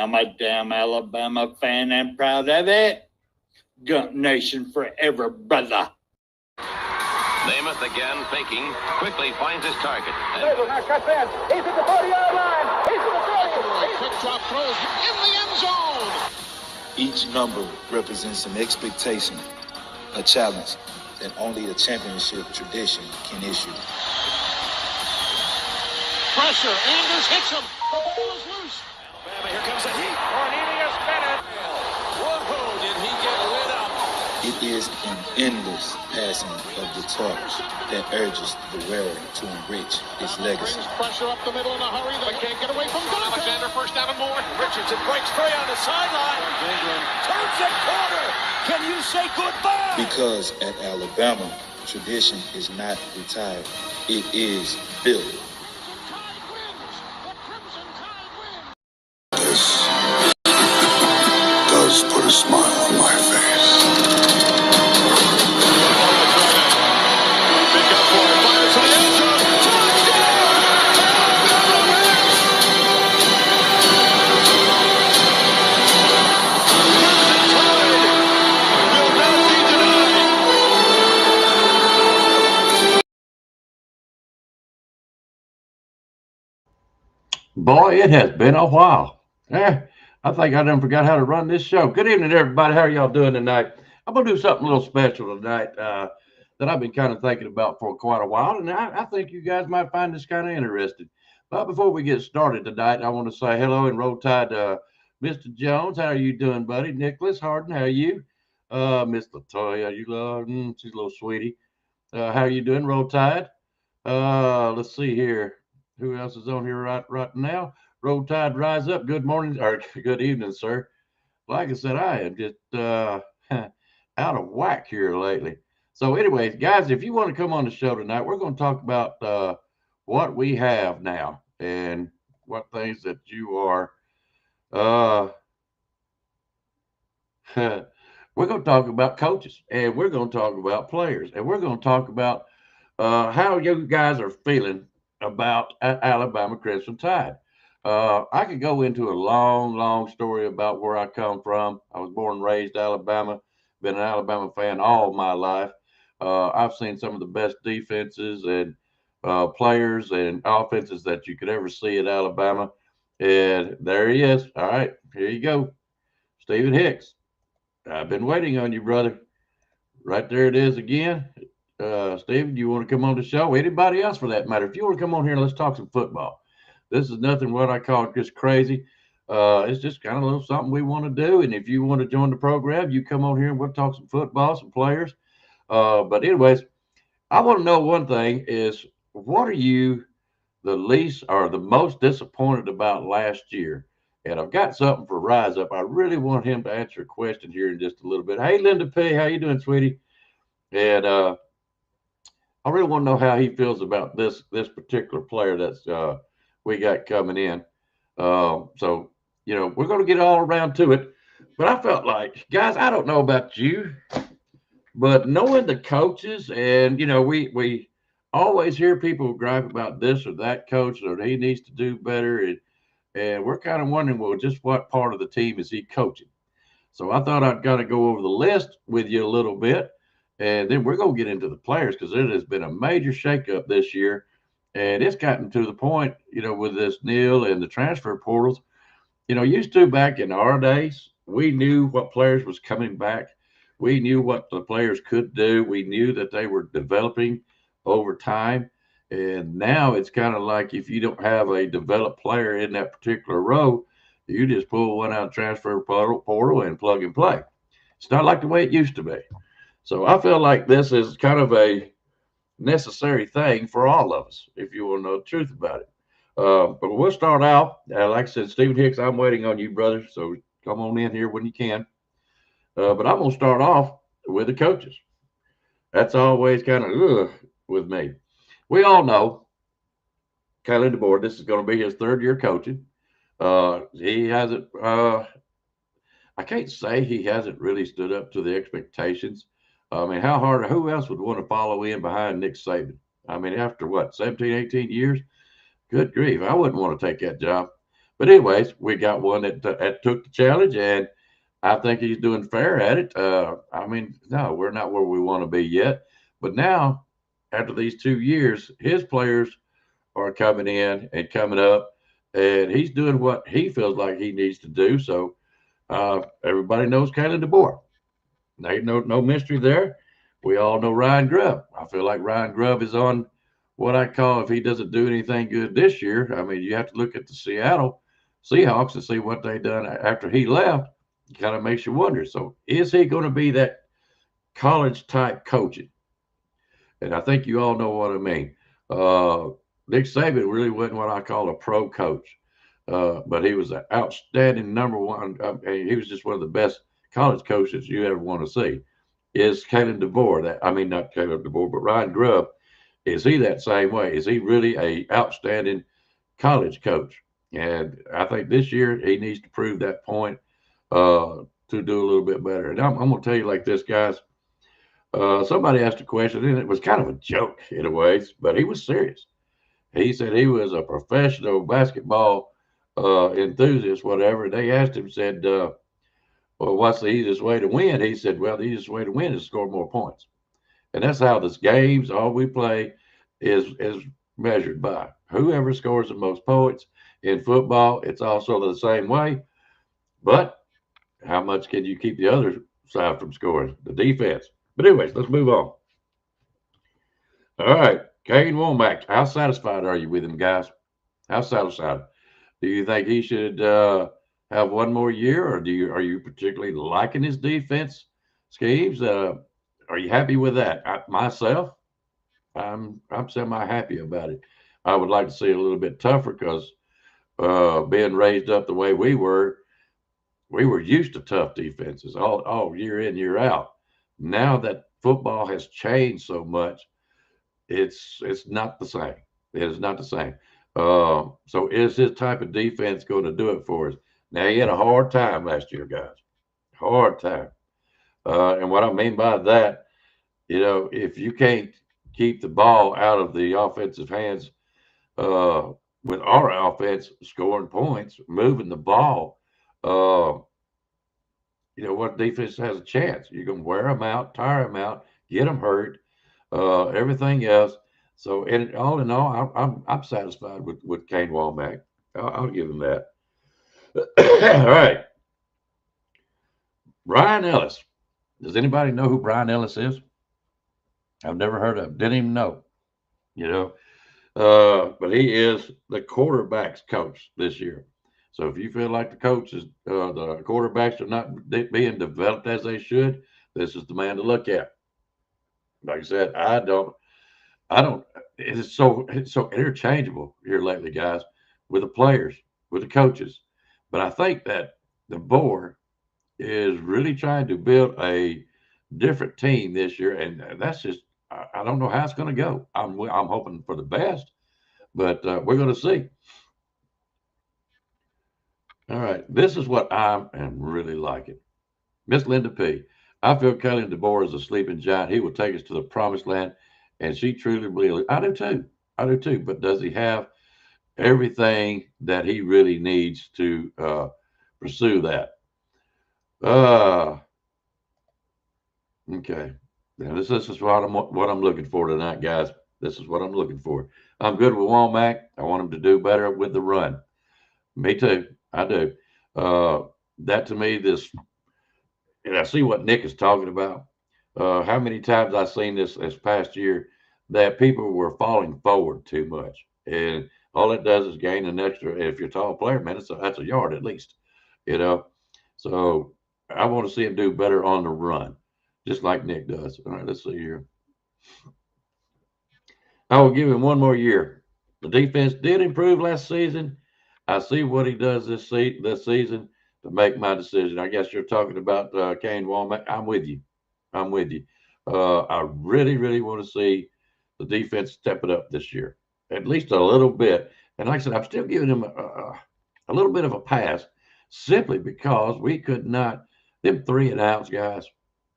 I'm a damn Alabama fan and proud of it. Gump Nation forever, brother. Namath again faking, quickly finds his target. Now cuts in. He's at the 40-yard line. He's at the 40. Quick drop throws in the end zone. Each number represents an expectation, a challenge that only a championship tradition can issue. Pressure. Anders hits him. The ball is loose. Alabama, here comes the heat. Cornelius Bennett. Whoa, did he get lit up? It is an endless passing of the torch that urges the wearer to enrich his legacy. Brings pressure up the middle in a hurry. They can't get away from Dante. Alexander first down and more. Richardson breaks free on the sideline. Turns the corner. Can you say goodbye? Because at Alabama, tradition is not retired. It is built. This does put a smile on my face. Boy, it has been a while. I think I done forgot how to run this show. Good evening, everybody. How are y'all doing tonight? I'm going to do something a little special tonight that I've been kind of thinking about for quite a while, and I think you guys might find this kind of interesting. But before we get started tonight, I want to say hello and roll tide to Mr. Jones. How are you doing, buddy? Nicholas Harden, how are you? Miss Latoya, you love, she's a little sweetie. How are you doing, roll tide? Let's see here. Who else is on here right now? Roll Tide, rise up. Good morning or good evening, sir. Like I said, I am just out of whack here lately. So anyways, guys, if you want to come on the show tonight, we're going to talk about what we have now and what things that you are. We're going to talk about coaches, and we're going to talk about players, and we're going to talk about how you guys are feeling about Alabama Crimson Tide. I could go into a long story about where I come from. I was born and raised Alabama, been an Alabama fan all my life. I've seen some of the best defenses and players and offenses that you could ever see at Alabama. And there he is. All right, here you go. Stephen Hicks. I've been waiting on you, brother. Right there it is again. Stephen, you want to come on the show? Anybody else for that matter? If you want to come on here, let's talk some football. This is nothing what I call just crazy. It's just kind of a little something we want to do. And if you want to join the program, you come on here and we'll talk some football, some players. But anyways, I want to know one thing is what are you the least or the most disappointed about last year? And I've got something for Rise Up. I really want him to answer a question here in just a little bit. Hey, Linda P., how you doing, sweetie? And I really want to know how he feels about this particular player that's we got coming in. So, you know, we're going to get all around to it. But I felt like, guys, I don't know about you, but knowing the coaches and, you know, we always hear people gripe about this or that coach or he needs to do better. And we're kind of wondering, well, just what part of the team is he coaching? So I thought I'd got to go over the list with you a little bit. And then we're going to get into the players because it has been a major shakeup this year. And it's gotten to the point, you know, with this Neil and the transfer portals, you know, used to back in our days, we knew what players was coming back. We knew what the players could do. We knew that they were developing over time. And now it's kind of like if you don't have a developed player in that particular row, you just pull one out of transfer portal and plug and play. It's not like the way it used to be. So I feel like this is kind of a necessary thing for all of us, if you want to know the truth about it. But we'll start out. Like I said, Stephen Hicks, I'm waiting on you, brother. So come on in here when you can. But I'm going to start off with the coaches. That's always kind of with me. We all know Kalen DeBoer, this is going to be his third year coaching. He hasn't, I can't say he hasn't really stood up to the expectations. I mean, who else would want to follow in behind Nick Saban? I mean, after what, 17, 18 years? Good grief. I wouldn't want to take that job. But anyways, we got one that took the challenge, and I think he's doing fair at it. I mean, no, we're not where we want to be yet. But now, after these 2 years, his players are coming in and coming up, and he's doing what he feels like he needs to do. So everybody knows Kalen DeBoer. There ain't no mystery there. We all know Ryan Grubb. I feel like Ryan Grubb is on what I call, if he doesn't do anything good this year. I mean, you have to look at the Seattle Seahawks and see what they done after he left. It kind of makes you wonder. So is he going to be that college type coaching? And I think you all know what I mean. Nick Saban really wasn't what I call a pro coach, but he was an outstanding number one. He was just one of the best college coaches you ever want to see. Is Kalen DeBoer not Kalen DeBoer, but Ryan Grubb, is he that same way? Is he really a outstanding college coach? And I think this year he needs to prove that point to do a little bit better. And I'm going to tell you like this, guys. Somebody asked a question, and it was kind of a joke in a way, but he was serious. He said he was a professional basketball enthusiast, whatever. They asked him, said, well, what's the easiest way to win? He said, well, the easiest way to win is to score more points. And that's how this games, all we play, is measured by. Whoever scores the most points in football, it's also the same way. But how much can you keep the other side from scoring? The defense. But anyways, let's move on. All right, Kane Womack, how satisfied are you with him, guys? How satisfied? Do you think he should have one more year, or are you particularly liking his defense schemes? Are you happy with that? Myself, I'm semi-happy about it. I would like to see it a little bit tougher because being raised up the way we were used to tough defenses all year in, year out. Now that football has changed so much, it's not the same. It is not the same. So is this type of defense going to do it for us? Now, he had a hard time last year, guys. Hard time. And what I mean by that, if you can't keep the ball out of the offensive hands with our offense scoring points, moving the ball, what defense has a chance? You're going to wear them out, tire them out, get them hurt, everything else. So, all in all, I'm satisfied with Kane Womack. I'll give him that. All right. Brian Ellis. Does anybody know who Brian Ellis is? I've never heard of him. Didn't even know. But he is the quarterback's coach this year. So if you feel like the quarterbacks are not being developed as they should, this is the man to look at. Like I said, I don't. It's so interchangeable here lately, guys, with the players, with the coaches. But I think that the board is really trying to build a different team this year, and that's just I don't know how it's going to go. I'm hoping for the best, but we're going to see. All right, this is what I am really liking. Miss Linda P. I feel Kalen DeBoer is a sleeping giant. He will take us to the promised land, and she truly believes it. I do too. I do too. But does he have everything that he really needs to pursue that? Okay. Now this is what I'm looking for tonight, guys. This is what I'm looking for. I'm good with Womack. I want him to do better with the run. Me too. I do. That to me, and I see what Nick is talking about. How many times I've seen this past year that people were falling forward too much, and all it does is gain an extra. If you're a tall player, man, that's a yard at least, So I want to see him do better on the run, just like Nick does. All right, let's see here. I will give him one more year. The defense did improve last season. I see what he does this season to make my decision. I guess you're talking about Kane Womack. I'm with you. I really, really want to see the defense step it up this year, at least a little bit. And like I said, I'm still giving him a little bit of a pass simply because we could not, them 3-and-outs, guys,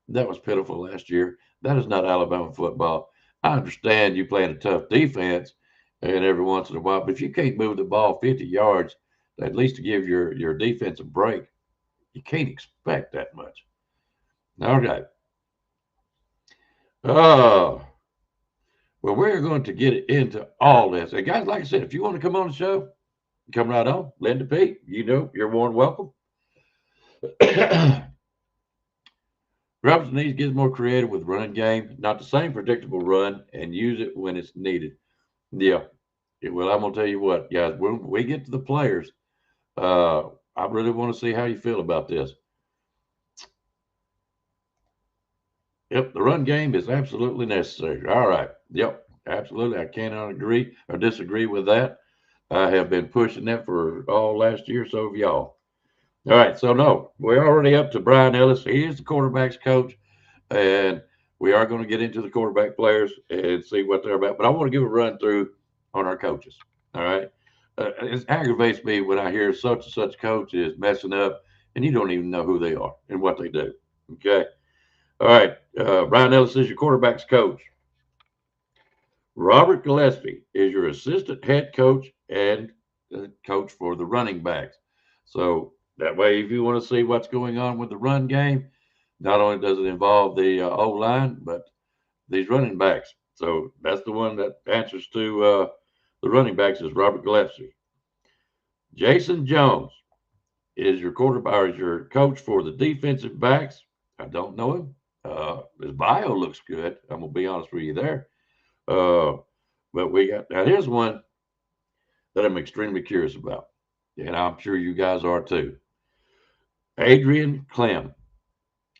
that was pitiful last year. That is not Alabama football. I understand you playing a tough defense and every once in a while, but if you can't move the ball 50 yards at least to give your defense a break. You can't expect that much. Okay. Well, we're going to get into all this. And guys, like I said, if you want to come on the show, come right on. Linda P, you're more than welcome. Robinson needs to get more creative with running game, not the same predictable run, and use it when it's needed. Yeah. Well, I'm going to tell you what, guys, when we get to the players, I really want to see how you feel about this. Yep, the run game is absolutely necessary. All right. Yep, absolutely. I cannot agree or disagree with that. I have been pushing that for all last year, so have y'all. All right, so no, we're already up to Brian Ellis. He is the quarterback's coach, and we are going to get into the quarterback players and see what they're about. But I want to give a run through on our coaches. All right, it aggravates me when I hear such and such coach is messing up, and you don't even know who they are and what they do. Okay, all right. Brian Ellis is your quarterback's coach. Robert Gillespie is your assistant head coach and coach for the running backs. So that way, if you want to see what's going on with the run game, not only does it involve the O-line, but these running backs. So that's the one that answers to the running backs is Robert Gillespie. Jason Jones is your quarterback, or is your coach for the defensive backs. I don't know him. His bio looks good. I'm going to be honest with you there. But we got, now here's one that I'm extremely curious about, and I'm sure you guys are too. Adrian Clem.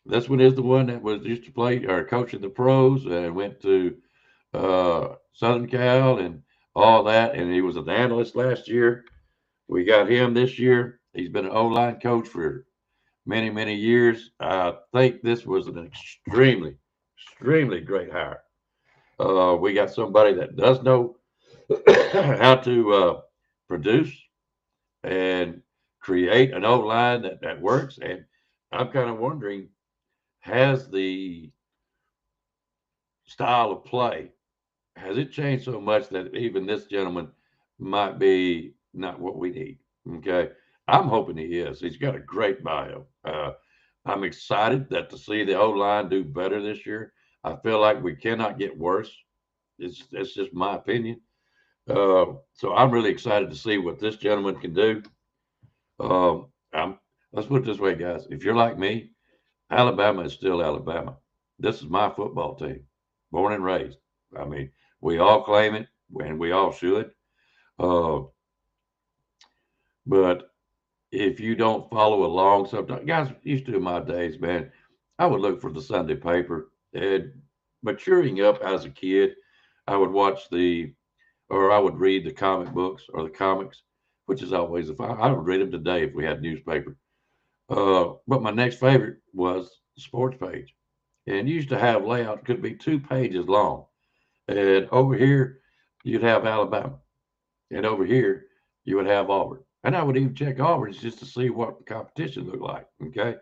This one is the one that was used to play or coach in the pros and went to Southern Cal and all that, and he was an analyst last year. We got him this year. He's been an O-line coach for many, many years. I think this was an extremely, extremely great hire. We got somebody that does know how to produce and create an O-line that works. And I'm kind of wondering, has the style of play, has it changed so much that even this gentleman might be not what we need? Okay. I'm hoping he is. He's got a great bio. I'm excited that to see the O-line do better this year. I feel like we cannot get worse. It's just my opinion. So I'm really excited to see what this gentleman can do. Let's put it this way, guys. If you're like me, Alabama is still Alabama. This is my football team, born and raised. I mean, we all claim it, and we all should. But if you don't follow along, sometimes, guys, used to in my days, man, I would look for the Sunday paper. And maturing up as a kid, I would I would read the comic books or the comics, which is always I would read them today if we had newspaper. But my next favorite was the sports page. And used to have layout, could be 2 pages long. And over here, you'd have Alabama. And over here, you would have Auburn. And I would even check Auburn just to see what the competition looked like. Okay.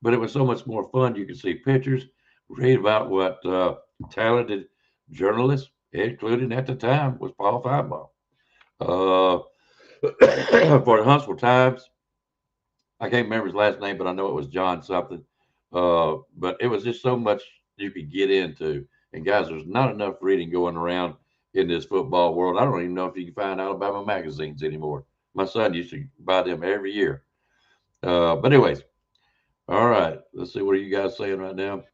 But it was so much more fun. You could see pictures, read about what talented journalists, including at the time, was Paul Feinbaum. For the Huntsville Times, I can't remember his last name, but I know it was John something. But it was just so much you could get into. And guys, there's not enough reading going around in this football world. I don't even know if you can find Alabama magazines anymore. My son used to buy them every year. But anyways, all right. Let's see what are you guys saying right now.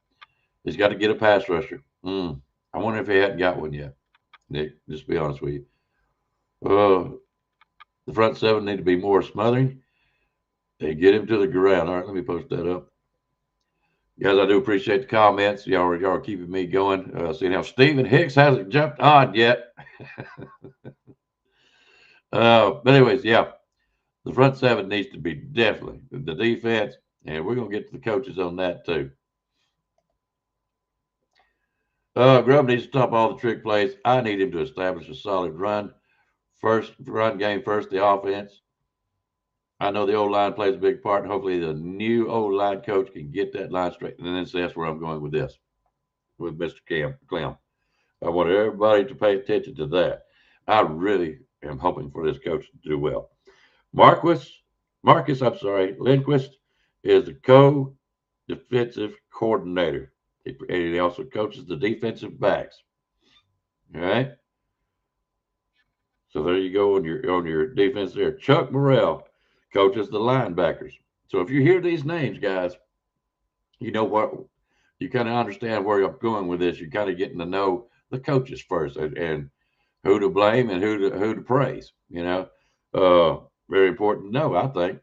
He's got to get a pass rusher. I wonder if he hadn't got one yet. Nick, just be honest with you. The front seven need to be more smothering. They get him to the ground. All right, let me post that up. Guys, I do appreciate the comments. Y'all are keeping me going. See now, Stephen Hicks hasn't jumped on yet. But anyways, yeah, the front seven needs to be definitely the defense, and we're going to get to the coaches on that too. Grubb needs to stop all the trick plays. I need him to establish a solid run game first, the offense. I know the O-line plays a big part, and hopefully the new O-line coach can get that line straight. And then that's where I'm going with this, with Mr. Clem. I want everybody to pay attention to that. I really am hoping for this coach to do well. Marcus, Lindquist is the co-defensive coordinator. He also coaches the defensive backs. All right. So there you go on your defense there. Chuck Morrell coaches the linebackers. So if you hear these names, guys, you know what you kind of understand where I'm going with this. You're kind of getting to know the coaches first and who to blame and who to praise. Very important to know, I think.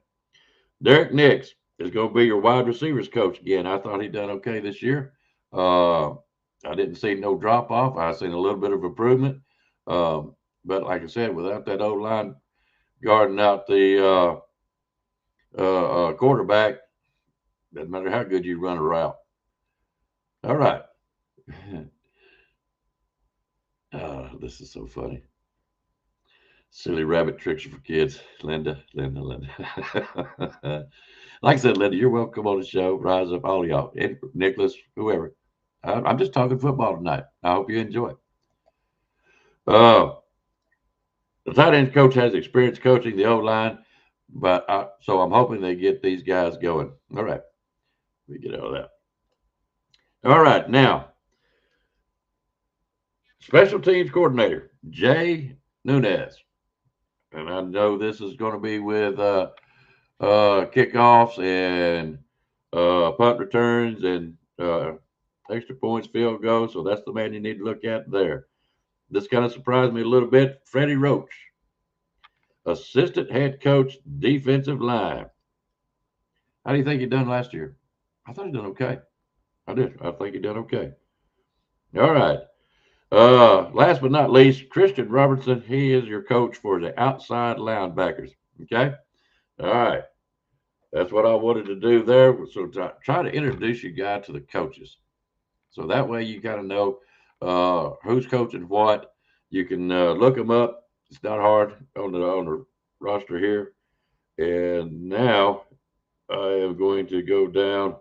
Derek Nix is going to be your wide receivers coach again. I thought he done okay this year. I didn't see no drop off. I seen a little bit of improvement. But like I said, without that old line guarding out the quarterback, doesn't matter how good you run a route. All right. This is so funny. Silly rabbit tricks for kids. Linda. Like I said, Linda, you're welcome on the show. Rise up, all of y'all. Nicholas, whoever. I'm just talking football tonight. I hope you enjoy it. The tight end coach has experience coaching the O-line, so I'm hoping they get these guys going. All right. We get out of that. All right. Now, special teams coordinator, Jay Nunez. And I know this is going to be with kickoffs and punt returns and extra points, field goals. So that's the man you need to look at there. This kind of surprised me a little bit. Freddie Roach, assistant head coach, defensive line. How do you think he done last year? I thought he done okay. I did. I think he done okay. All right. Last but not least, Christian Robertson. He is your coach for the outside linebackers. Okay. All right. That's what I wanted to do there. So try to introduce you guys to the coaches. So that way you kind of know who's coaching what. You can look them up. It's not hard on the roster here. And now I am going to go down,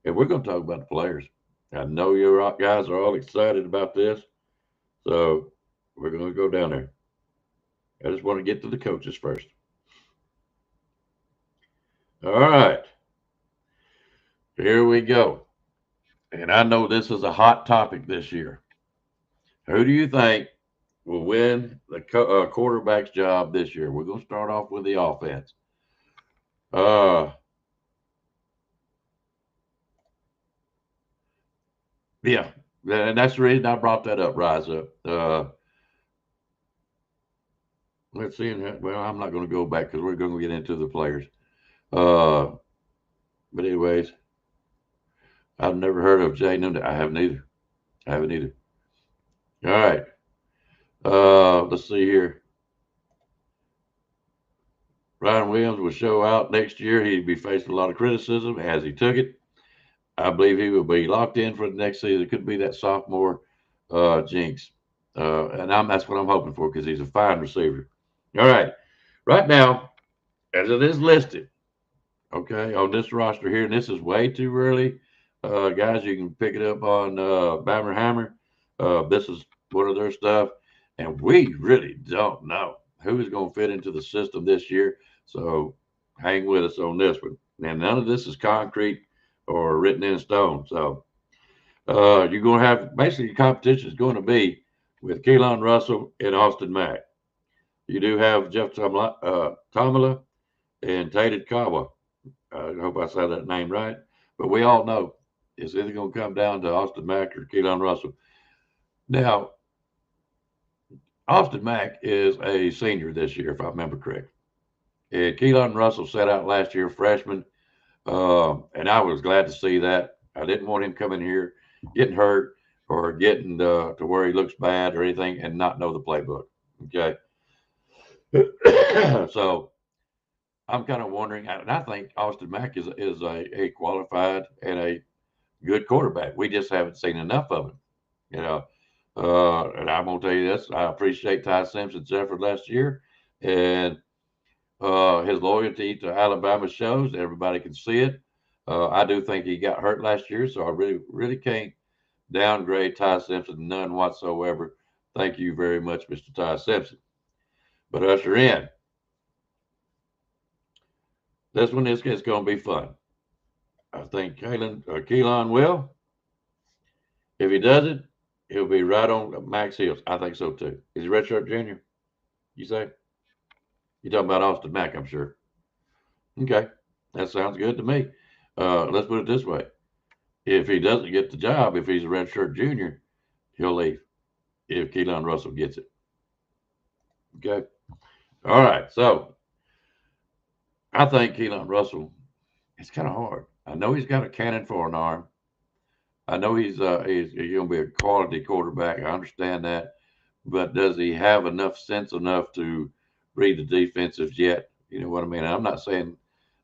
and we're going to talk about the players. I know you guys are all excited about this. So we're going to go down there. I just want to get to the coaches first. All right. Here we go. And I know this is a hot topic this year. Who do you think will win the quarterback's job this year? We're going to start off with the offense. Yeah, and that's the reason I brought that up, Rise Up. Let's see. Well, I'm not going to go back because we're going to get into the players. But anyways, I've never heard of Jay Nunez. I haven't either. All right. Let's see here. Ryan Williams will show out next year. He'd be facing a lot of criticism as he took it. I believe he will be locked in for the next season. It could be that sophomore jinx. And that's what I'm hoping for because he's a fine receiver. All right. Right now, as it is listed, okay, on this roster here, and this is way too early. Guys, you can pick it up on Bammer Hammer. This is one of their stuff. And we really don't know who is going to fit into the system this year. So hang with us on this one. And none of this is concrete or written in stone. So you're going to have basically your competition is going to be with Keelan Russell and Austin Mack. You do have Jeff Tamala and Tated Kawa. I hope I said that name right. But we all know it's either going to come down to Austin Mack or Keelan Russell. Now, Austin Mack is a senior this year, if I remember correct. And Keelan Russell sat out last year, freshman. And I was glad to see that. I didn't want him coming here, getting hurt, or getting to where he looks bad or anything and not know the playbook. Okay. So I'm kind of wondering, and I think Austin Mack is a qualified and a good quarterback. We just haven't seen enough of him, you know. And I'm gonna tell you this: I appreciate Ty Simpson's effort last year, and his loyalty to Alabama shows. Everybody can see it. I do think he got hurt last year, so I really can't downgrade Ty Simpson none whatsoever. Thank you very much, Mr. Ty Simpson. But usher in This one is going to be fun. I think Keelan will. If he doesn't, he'll be right on Max Hills. I think so too. Is he redshirt junior? You say? You're talking about Austin Mack, I'm sure. Okay, that sounds good to me. Let's put it this way: if he doesn't get the job, if he's a redshirt junior, he'll leave. If Keelan Russell gets it. Okay. All right. So I think Keelan Russell. It's kind of hard. I know he's got a cannon for an arm. I know he's going to be a quality quarterback. I understand that, but does he have enough sense enough to read the defenses yet? You know what I mean? I'm not saying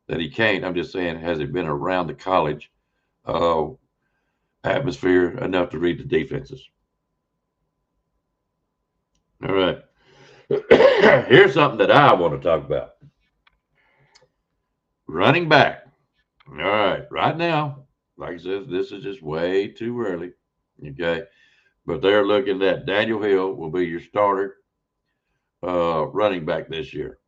that he can't. I'm just saying, has he been around the college atmosphere enough to read the defenses? All right. Here's something that I want to talk about. Running back. All right. Right now, like I said, this is just way too early. Okay. But they're looking at Daniel Hill will be your starter running back this year.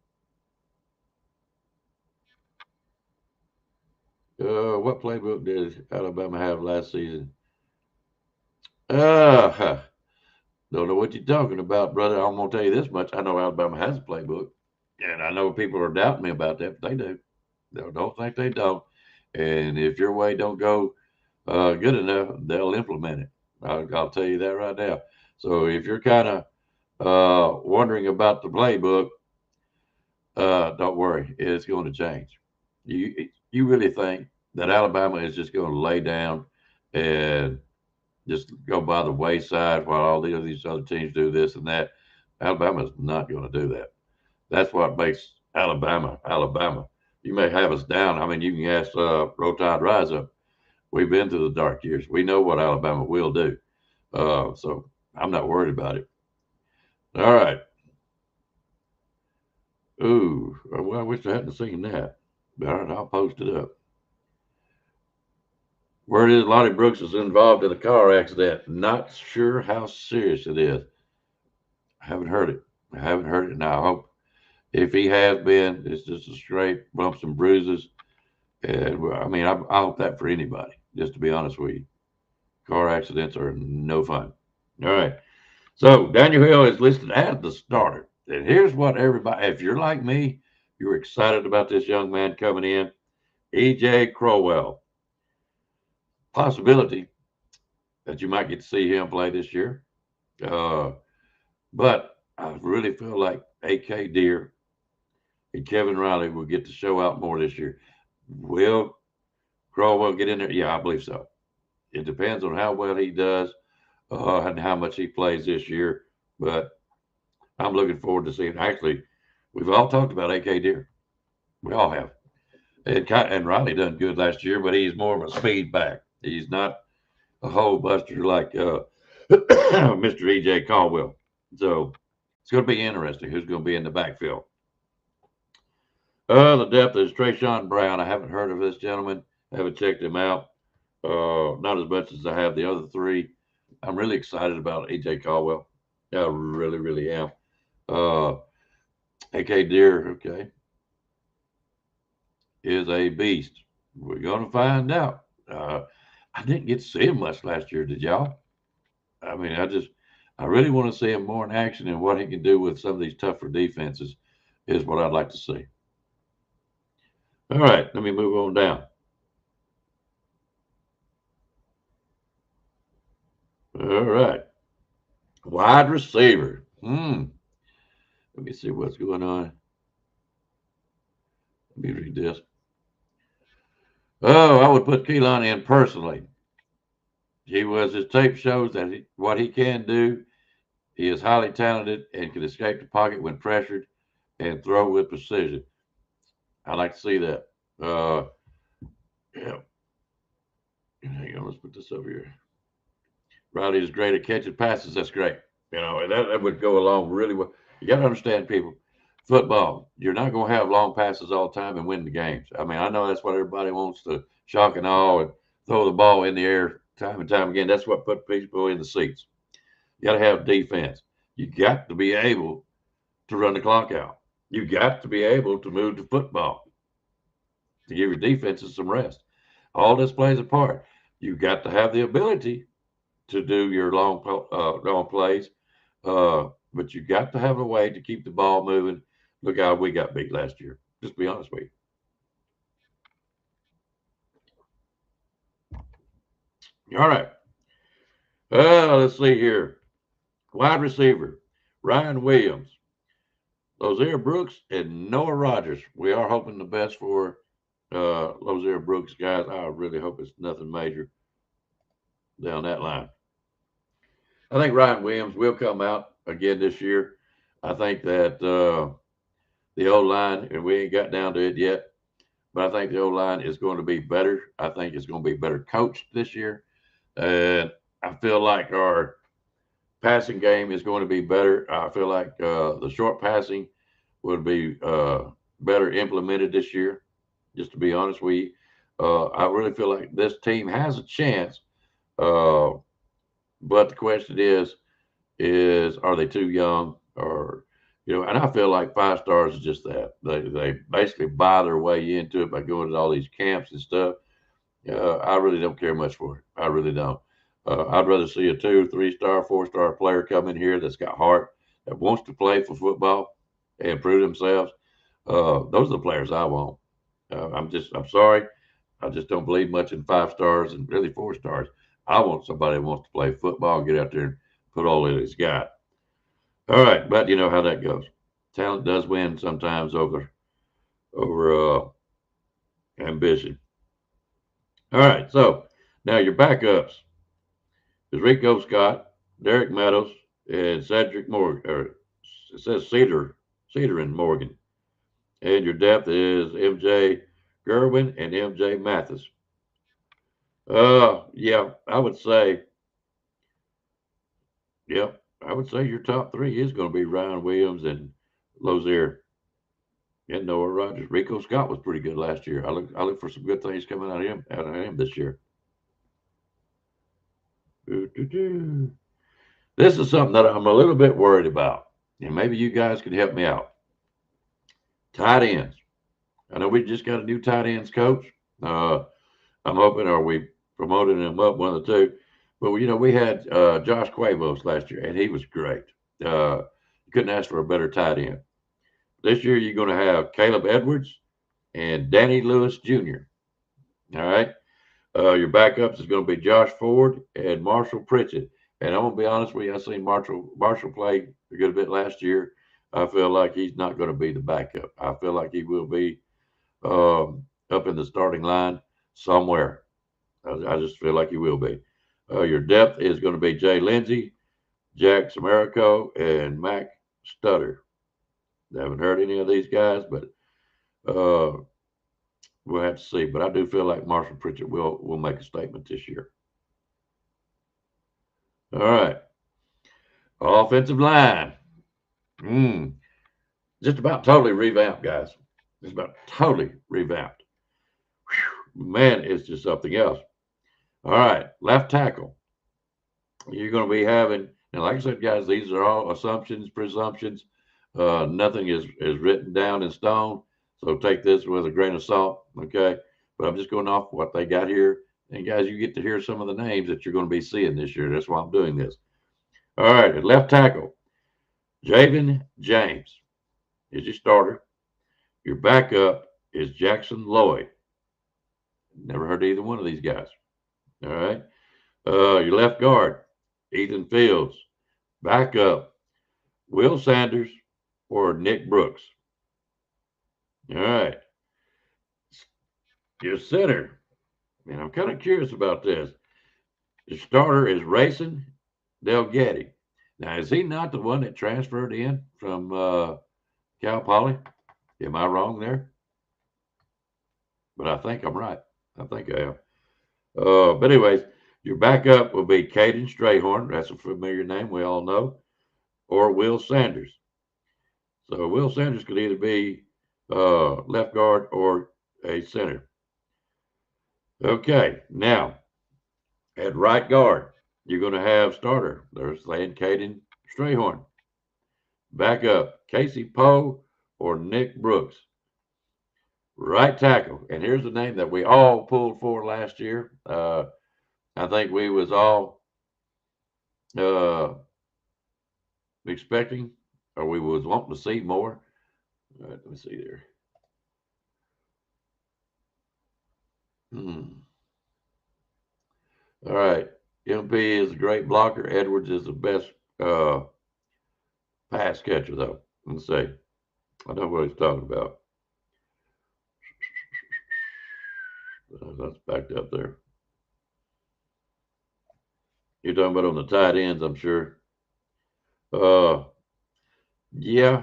What playbook did Alabama have last season? Don't know what you're talking about, brother. I'm going to tell you this much. I know Alabama has a playbook, and I know people are doubting me about that, but they do. Don't think they don't. And if your way don't go good enough, they'll implement it. I'll tell you that right now. So if you're kind of wondering about the playbook, don't worry. It's going to change. You really think that Alabama is just going to lay down and just go by the wayside while all these other teams do this and that? Alabama's not going to do that. That's what makes Alabama, Alabama. You may have us down. I mean, you can ask Roll Tide Rise Up. We've been through the dark years. We know what Alabama will do. So I'm not worried about it. All right. Ooh, well, I wish I hadn't seen that. All right, I'll post it up. Word is Lonnie Brooks is involved in a car accident. Not sure how serious it is. I haven't heard it. Now, I hope if he has been, it's just a straight bumps and bruises. And I mean, I hope that for anybody, just to be honest with you. Car accidents are no fun. All right. So Daniel Hill is listed as the starter. And here's what everybody, if you're like me, you're excited about this young man coming in. E.J. Crowell. Possibility that you might get to see him play this year. But I really feel like A.K. Deere and Kevin Riley will get to show out more this year. Will Crowell get in there? Yeah, I believe so. It depends on how well he does and how much he plays this year. But I'm looking forward to seeing. Actually, we've all talked about A.K. Deere. We all have. And Riley done good last year, but he's more of a speed back. He's not a hole buster like Mr. E.J. Caldwell. So it's going to be interesting who's going to be in the backfield. The depth is Trayshawn Brown. I haven't heard of this gentleman. I haven't checked him out. Not as much as I have the other three. I'm really excited about E.J. Caldwell. I really, really am. A.K. Deere, okay, is a beast. We're going to find out. I didn't get to see him much last year, did y'all? I mean, I really want to see him more in action, and what he can do with some of these tougher defenses is what I'd like to see. All right, let me move on down. All right. Wide receiver. Let me see what's going on. Let me read this. Oh, I would put Keelan in personally. His tape shows that what he can do. He is highly talented and can escape the pocket when pressured and throw with precision. I like to see that. Yeah. Hang on, let's put this over here. Riley is great at catching passes. That's great. You know, and that would go along really well. You got to understand, people, football, you're not going to have long passes all the time and win the games. I mean, I know that's what everybody wants to shock and awe and throw the ball in the air time and time again. That's what put people in the seats. You got to have defense. You got to be able to run the clock out. You got to be able to move the football. to give your defenses some rest. All this plays a part. You've got to have the ability to do your long plays, but you got to have a way to keep the ball moving. Look how we got beat last year. Just to be honest with you. All right. Let's see here. Wide receiver, Ryan Williams, Lozier Brooks, and Noah Rogers. We are hoping the best for Lozier Brooks, guys. I really hope it's nothing major down that line. I think Ryan Williams will come out again this year. I think that the O-line, and we ain't got down to it yet, but I think the O-line is going to be better. I think it's going to be better coached this year. And I feel like our passing game is going to be better. I feel like the short passing would be better implemented this year, just to be honest with you. I really feel like this team has a chance. But the question is are they too young? Or, and I feel like 5 stars is just that. They basically buy their way into it by going to all these camps and stuff. I really don't care much for it. I really don't. I'd rather see a 2, 3-star, 4-star player come in here that's got heart, that wants to play for football and prove themselves. Those are the players I want. I'm sorry. I just don't believe much in 5 stars and really 4 stars. I want somebody who wants to play football, get out there and put all that he's got. All right, but you know how that goes. Talent does win sometimes over ambition. All right, so now your backups is Rico Scott, Derek Meadows, and Cedric Morgan. Or it says Cedar and Morgan. And your depth is MJ Gerwin and MJ Mathis. Yeah, I would say your top 3 is going to be Ryan Williams and Lozier and Noah Rogers. Rico Scott was pretty good last year. I look for some good things coming out of him this year. This is something that I'm a little bit worried about, and maybe you guys can help me out. Tight ends. I know we just got a new tight ends coach. I'm hoping, are we promoting him up, one of the two? But, we had Josh Cuevas last year, and he was great. You couldn't ask for a better tight end. This year, you're going to have Caleb Edwards and Danny Lewis Jr. All right. Your backups is going to be Josh Ford and Marshall Pritchett. And I'm going to be honest with you, I seen Marshall play a good bit last year. I feel like he's not going to be the backup. I feel like he will be up in the starting line somewhere. I just feel like he will be. Your depth is going to be Jay Lindsey, Jack Samarico, and Mac Stutter. I haven't heard any of these guys, but we'll have to see. But I do feel like Marshall Pritchett will make a statement this year. All right. Offensive line. Just about totally revamped, guys. Just about totally revamped. Whew, man, it's just something else. All right. Left tackle. You're going to be having, and like I said, guys, these are all assumptions, presumptions. Nothing is written down in stone. So take this with a grain of salt, okay? But I'm just going off what they got here. And guys, you get to hear some of the names that you're going to be seeing this year. That's why I'm doing this. All right, at left tackle, Javen James is your starter. Your backup is Jackson Lloyd. Never heard of either one of these guys. All right. Your left guard, Ethan Fields. Backup, Will Sanders or Nick Brooks. All right. Your center, and I'm kind of curious about this. Your starter is Rayson Delgatti. Now, is he not the one that transferred in from Cal Poly? Am I wrong there? But I think I'm right. I think I am. But anyways, your backup will be Caden Strayhorn. That's a familiar name we all know. Or Will Sanders. So Will Sanders could either be left guard or a center. Okay, now at right guard, you're going to have starter. There's Caden Strayhorn. Backup, Casey Poe or Nick Brooks. Right tackle. And here's a name that we all pulled for last year. I think we was all expecting, or we was wanting to see more. All right, let me see there. All right. MP is a great blocker. Edwards is the best pass catcher, though. Let's see. I know what he's talking about. That's backed up there. You're talking about on the tight ends, I'm sure. Yeah.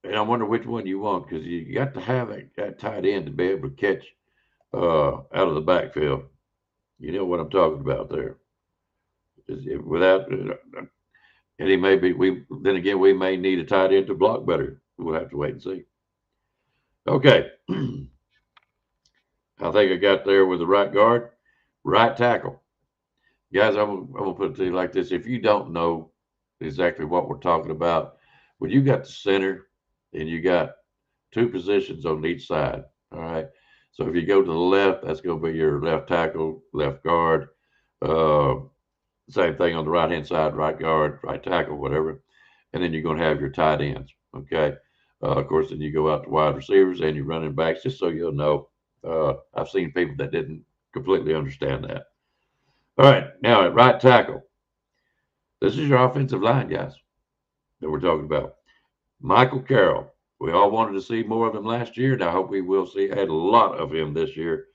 And I wonder which one you want, because you got to have that tight end to be able to catch out of the backfield. You know what I'm talking about there. Without, and he may be, then again, we may need a tight end to block better. We'll have to wait and see. Okay. I think I got there with the right guard, right tackle. Guys, I'm going to put it to you like this. If you don't know exactly what we're talking about, when you got the center and you got two positions on each side, all right? So if you go to the left, that's going to be your left tackle, left guard. Same thing on the right-hand side, right guard, right tackle, whatever. And then you're going to have your tight ends, okay? Of course, then you go out to wide receivers and your running backs, just so you'll know. I've seen people that didn't completely understand that. All right, now at right tackle, this is your offensive line, guys, that we're talking about. Michael Carroll. We all wanted to see more of him last year, and I hope we will see a lot of him this year.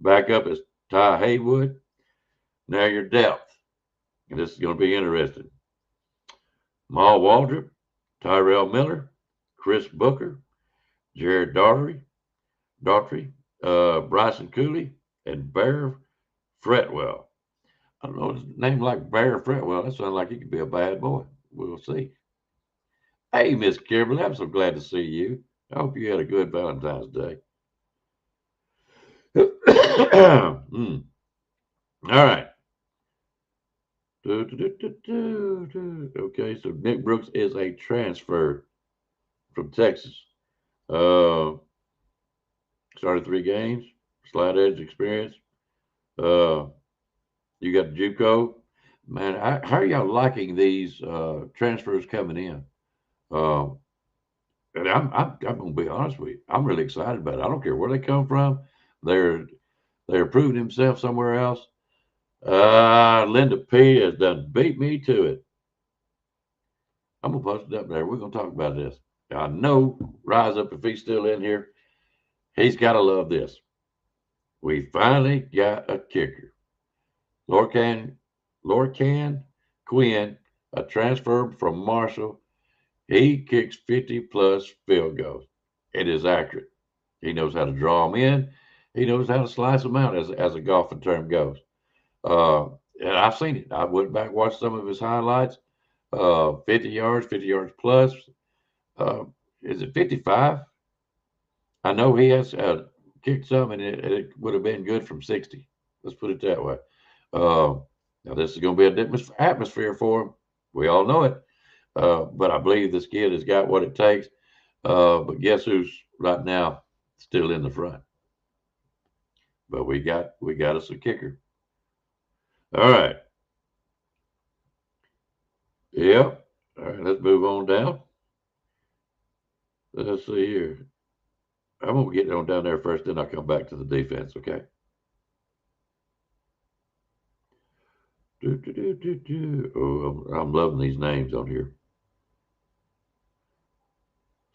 Back up is Ty Haywood. Now your depth, and this is going to be interesting. Maul Waldrop, Tyrell Miller, Chris Booker, Jared Daughtry, Bryson Cooley, and Bear Fretwell. I don't know, his name like Bear Fretwell. That sounds like he could be a bad boy. We'll see. Hey, Miss Kimberly, I'm so glad to see you. I hope you had a good Valentine's Day. All right. Okay, so Nick Brooks is a transfer from Texas. Started 3 games, slide edge experience. You got the JUCO. Man, how are y'all liking these transfers coming in? And I'm gonna be honest with you. I'm really excited about it. I don't care where they come from. They're proving themselves somewhere else. Linda P has done beat me to it. I'm gonna post it up there. We're gonna talk about this. I know Rise Up, if he's still in here, he's gotta love this. We finally got a kicker. Lorcan Quinn, a transfer from Marshall. He kicks 50+ field goals. It is accurate. He knows how to draw them in. He knows how to slice them out, as a golfing term goes. And I've seen it. I went back and watched some of his highlights. 50 yards plus. Is it 55? I know he has kicked some, and it would have been good from 60. Let's put it that way. Now, this is going to be a different atmosphere for him. We all know it. But I believe this kid has got what it takes. But guess who's right now still in the front? But we got us a kicker. All right. Yep. All right, let's move on down. Let's see here. I'm going to get on down there first, then I'll come back to the defense, okay? Oh, I'm loving these names on here.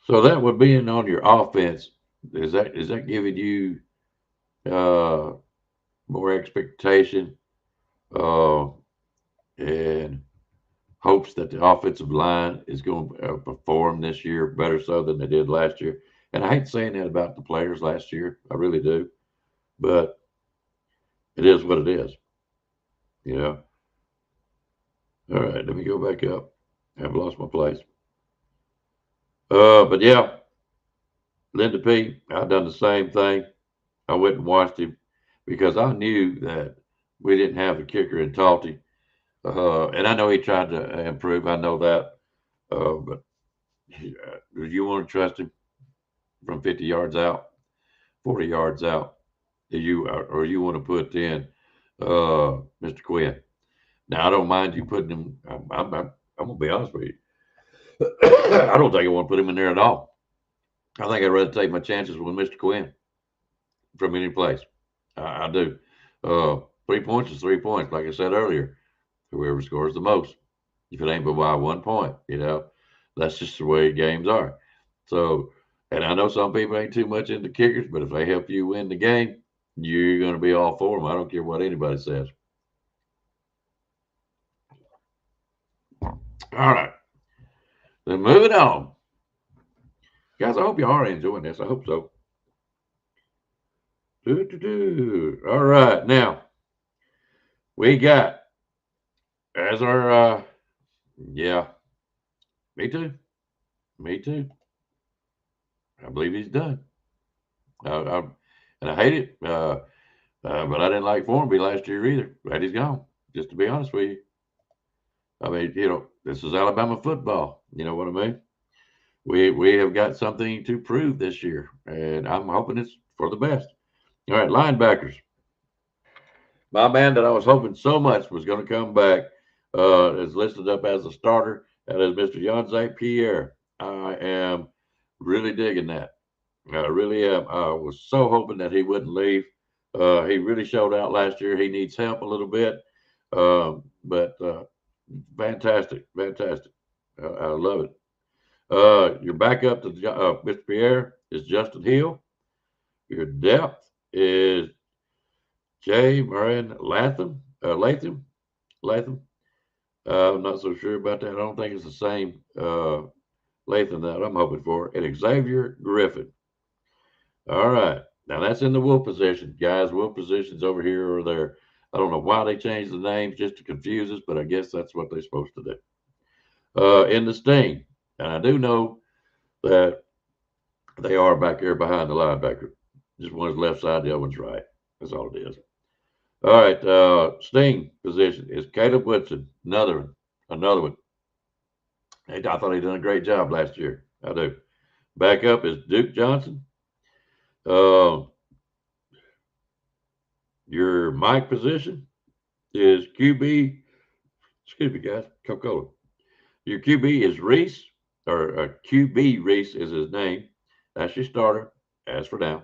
So that would be on your offense. Is that giving you more expectation and hopes that the offensive line is going to perform this year better so than they did last year? And I hate saying that about the players last year. I really do. But it is what it is. You know? All right, let me go back up. I've lost my place. But yeah, Linda P, I've done the same thing. I went and watched him because I knew that we didn't have a kicker in Talty. And I know he tried to improve. I know that. But do you want to trust him from 50 yards out? 40 yards out, you want to put in Mr. Quinn. Now, I don't mind you putting him. I'm going to be honest with you. I don't think I want to put him in there at all. I think I'd rather take my chances with Mr. Quinn from any place. I do. 3 points is 3 points. Like I said earlier, whoever scores the most, if it ain't by 1 point, that's just the way games are. So, and I know some people ain't too much into kickers, but if they help you win the game, you're going to be all for them. I don't care what anybody says. All right. Then moving on. Guys, I hope you are enjoying this. I hope so. All right. Now, we got as our, yeah, me too. Me too. I believe he's done. And I hate it. But I didn't like Formby last year either. Glad he's gone. Just to be honest with you. I mean, this is Alabama football. You know what I mean? We have got something to prove this year, and I'm hoping it's for the best. All right, linebackers. My man that I was hoping so much was going to come back is listed up as a starter. That is Mr. Yonze Pierre. I am really digging that. I really am. I was so hoping that he wouldn't leave. He really showed out last year. He needs help a little bit, but fantastic. I love it. Your backup to Mr. Pierre is Justin Hill. Your depth is Jay Moran Latham. I'm not so sure about that. I don't think it's the same Latham that I'm hoping for. And Xavier Griffin. All right. Now that's in the will position, guys. Will positions over here or there. I don't know why they changed the names just to confuse us, but I guess that's what they're supposed to do. In the sting, and I do know that they are back here behind the linebacker. Just one's left side, the other one's right. That's all it is. All right. Sting position is Caleb Woodson. Another one. I thought he done a great job last year. I do. Backup is Duke Johnson. Your Mike position is QB. Excuse me, guys. Coca-Cola. Your QB is Reese, or QB Reese is his name. That's your starter. As for now.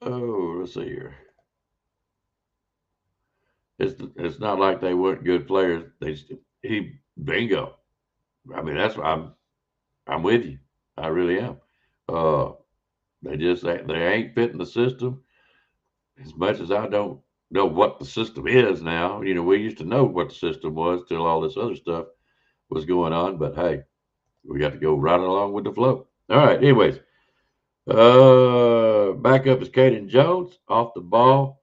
Oh, let's see here. It's not like they weren't good players. Bingo. I mean, that's what I'm with you. I really am. They ain't fitting the system. As much as I don't know what the system is now, we used to know what the system was till all this other stuff was going on. But hey, we got to go right along with the flow. All right. Anyways, backup is Caden Jones. Off the ball,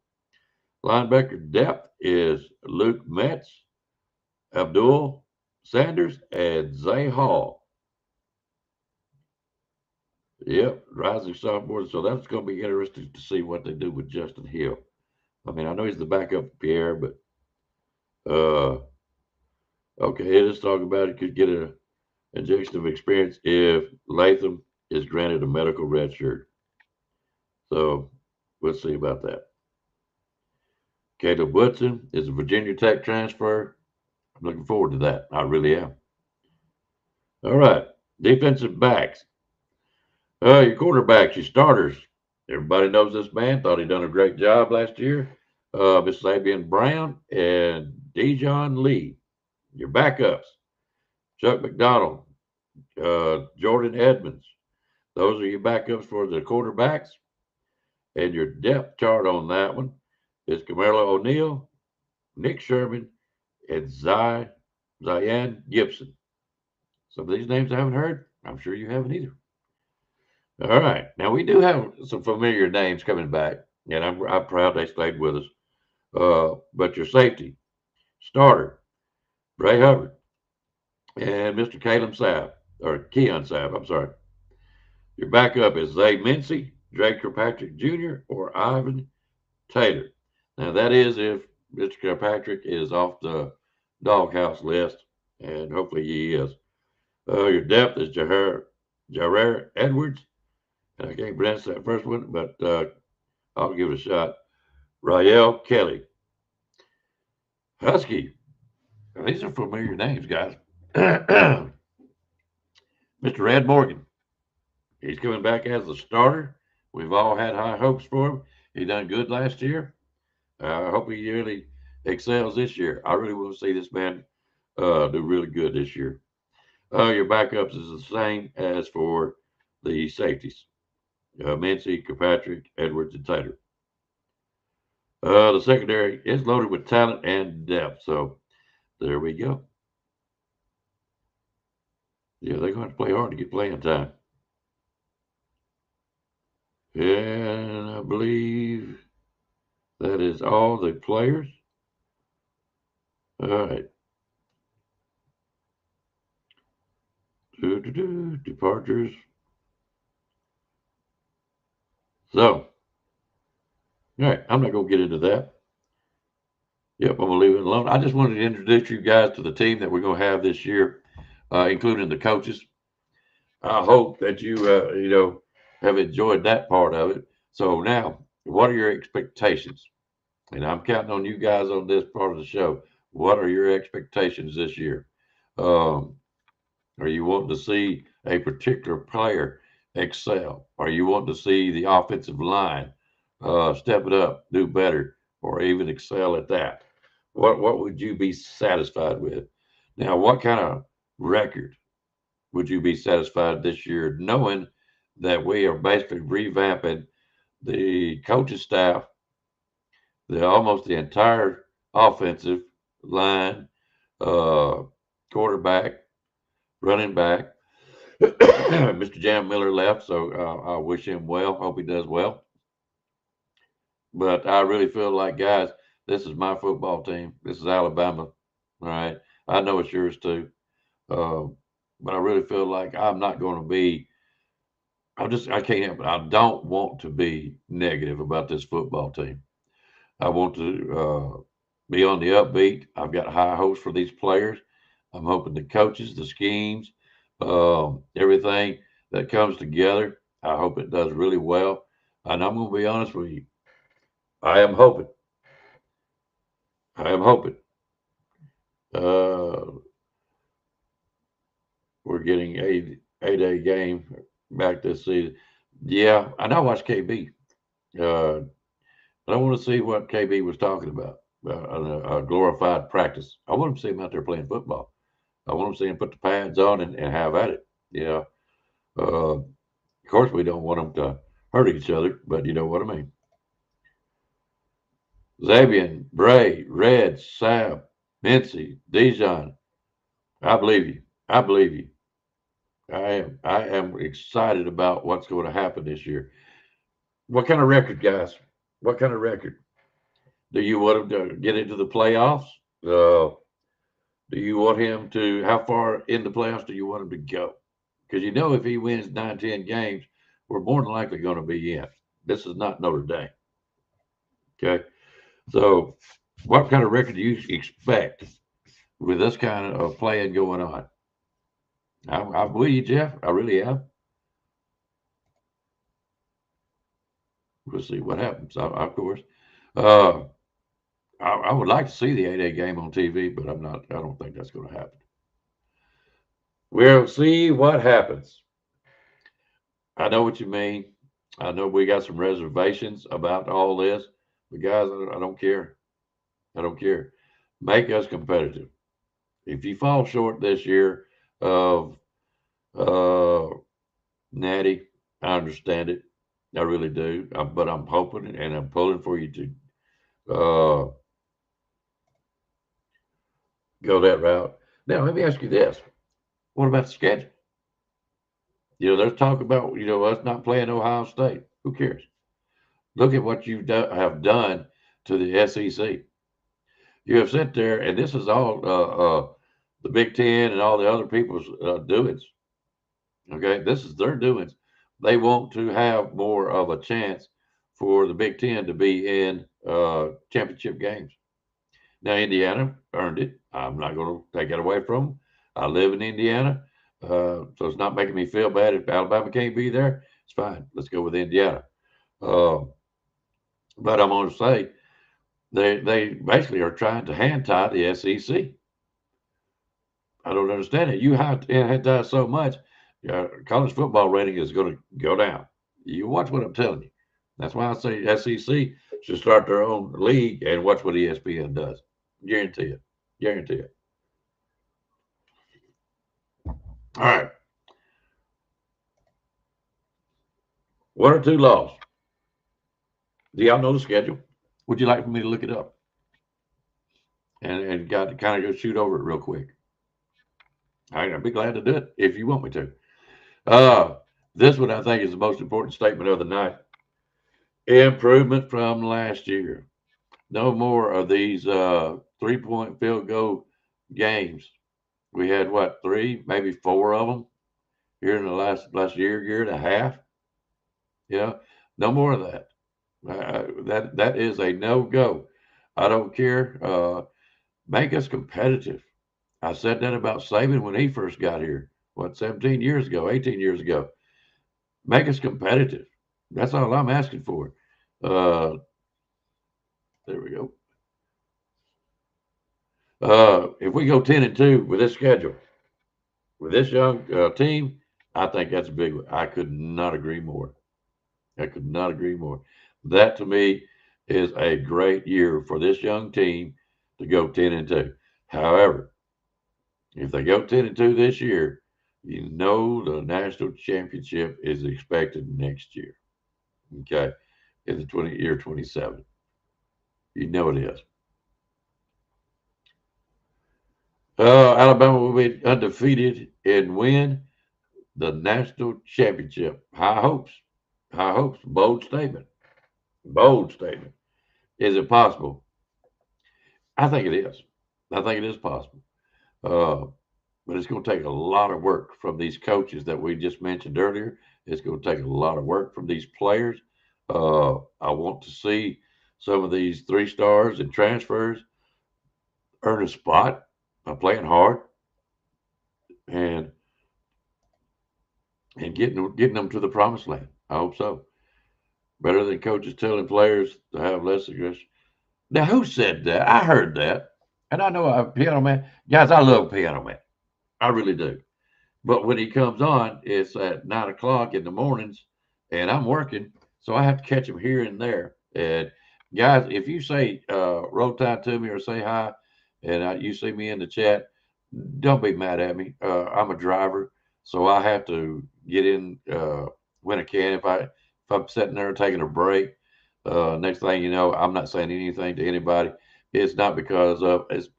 linebacker depth is Luke Metz, Abdul Sanders, and Zay Hall. Yep, rising sophomore. So that's going to be interesting to see what they do with Justin Hill. I mean, I know he's the backup for Pierre, but okay, let's talk about it. Could get an injection of experience if Latham is granted a medical red shirt. So we'll see about that. Caleb Woodson is a Virginia Tech transfer. I'm looking forward to that. I really am. All right, defensive backs. Your quarterbacks, your starters. Everybody knows this man. Thought he done a great job last year. Miss Sabian Brown and Dejon Lee. Your backups, Chuck McDonald, Jordan Edmonds. Those are your backups for the quarterbacks. And your depth chart on that one is Camilo O'Neal, Nick Sherman, and Zion Gibson. Some of these names I haven't heard. I'm sure you haven't either. All right. Now, we do have some familiar names coming back, and I'm proud they stayed with us. But your safety, starter, Bray Hubbard, and Mr. Keon Sabb, I'm sorry. Your backup is Zay Mincy, Drake Kirkpatrick Jr., or Ivan Taylor. Now, that is if Mr. Kirkpatrick is off the doghouse list, and hopefully he is. Your depth is Jarer Edwards, I can't pronounce that first one, but I'll give it a shot. Rael Kelly. Husky. Now, these are familiar names, guys. Mr. Red Morgan. He's coming back as the starter. We've all had high hopes for him. He done good last year. I hope he really excels this year. I really want to see this man do really good this year. Your backups is the same as for the safeties. Mincy, Kirkpatrick, Edwards, and Taylor. The secondary is loaded with talent and depth. So there we go. Yeah, they're going to play hard to get playing time. And I believe that is all the players. All right. Departures. So, all right, I'm not going to get into that. Yep, I'm going to leave it alone. I just wanted to introduce you guys to the team that we're going to have this year, including the coaches. I hope that you have enjoyed that part of it. So now, what are your expectations? And I'm counting on you guys on this part of the show. What are your expectations this year? Are you wanting to see a particular player excel? Are you wanting to see the offensive line step it up, do better, or even excel at that? What would you be satisfied with? Now, what kind of record would you be satisfied this year, knowing that we are basically revamping the coaching staff, almost the entire offensive line, quarterback, running back. Mr. Jam Miller left, so I wish him well. Hope he does well. But I really feel like, guys, this is my football team. This is Alabama. All right. I know it's yours too. But I really feel like I'm not going to be, I can't help it. I don't want to be negative about this football team. I want to be on the upbeat. I've got high hopes for these players. I'm hoping the coaches, the schemes, everything that comes together, I hope it does really well. And I'm going to be honest with you. I am hoping. We're getting a 8-day game back this season. Yeah, and I watched KB. But I want to see what KB was talking about, a glorified practice. I want to see him out there playing football. I want to see him put the pads on and have at it. Of course, we don't want them to hurt each other, but you know what I mean. Zabian, Bray, Red, Sam, Mincy, Dijon. I believe you. I am excited about what's going to happen this year. What kind of record, guys? What kind of record? Do you want him to get into the playoffs? Do you want him to, how far in the playoffs do you want him to go? Because if he wins 9, 10 games, we're more than likely going to be in. This is not Notre Dame. Okay. So what kind of record do you expect with this kind of playing going on? I believe you, Jeff. I really am. We'll see what happens. Of course. I would like to see the 8-day game on TV, but I don't think that's going to happen. We'll see what happens. I know what you mean. I know we got some reservations about all this, but guys, I don't care. Make us competitive. If you fall short this year of Natty, I understand it. I really do. But I'm hoping and I'm pulling for you to go that route. Now, let me ask you this. What about the schedule? There's talk about, us not playing Ohio State. Who cares? Look at what you have done to the SEC. You have sat there, and this is all the Big Ten and all the other people's doings. Okay, this is their doings. They want to have more of a chance for the Big Ten to be in championship games. Now, Indiana earned it. I'm not going to take it away from them. I live in Indiana, so it's not making me feel bad if Alabama can't be there. It's fine. Let's go with Indiana. But I'm going to say they basically are trying to hand tie the SEC. I don't understand it. You have to hand tie so much, college football rating is going to go down. You watch what I'm telling you. That's why I say SEC should start their own league and watch what ESPN does. Guarantee it. Guarantee it. All right. 1 or 2 laws. Do y'all know the schedule? Would you like for me to look it up? And got to kind of go shoot over it real quick. All right, I'd be glad to do it if you want me to. This one I think is the most important statement of the night. Improvement from last year. No more of these 3-point field goal games. We had 3, maybe 4 of them here in the last year and a half. Yeah, no more of that. That is a no-go. I don't care. Make us competitive. I said that about Saban when he first got here. 17 years ago, 18 years ago. Make us competitive. That's all I'm asking for. There we go. If we go 10-2 with this schedule, with this young team, I think that's a big one. I could not agree more. I could not agree more. That to me is a great year for this young team to go 10-2. However, if they go 10-2 this year, you know the national championship is expected next year. Okay, in the year 27. You know it is. Alabama will be undefeated and win the national championship. High hopes. High hopes. Bold statement. Bold statement. Is it possible? I think it is. I think it is possible. But it's going to take a lot of work from these coaches that we just mentioned earlier. It's going to take a lot of work from these players. I want to see some of these 3 stars and transfers earn a spot by playing hard and getting them to the promised land. I hope so. Better than coaches telling players to have less aggression. Now, who said that? I heard that. And I know a Piano Man. Guys, I love Piano Man. I really do. But when he comes on, it's at 9 o'clock in the mornings, and I'm working, so I have to catch him here and there. And guys, if you say roll tide to me or say hi, and you see me in the chat, don't be mad at me. I'm a driver, so I have to get in when I can. If I'm sitting there taking a break, next thing you know, I'm not saying anything to anybody. It's not because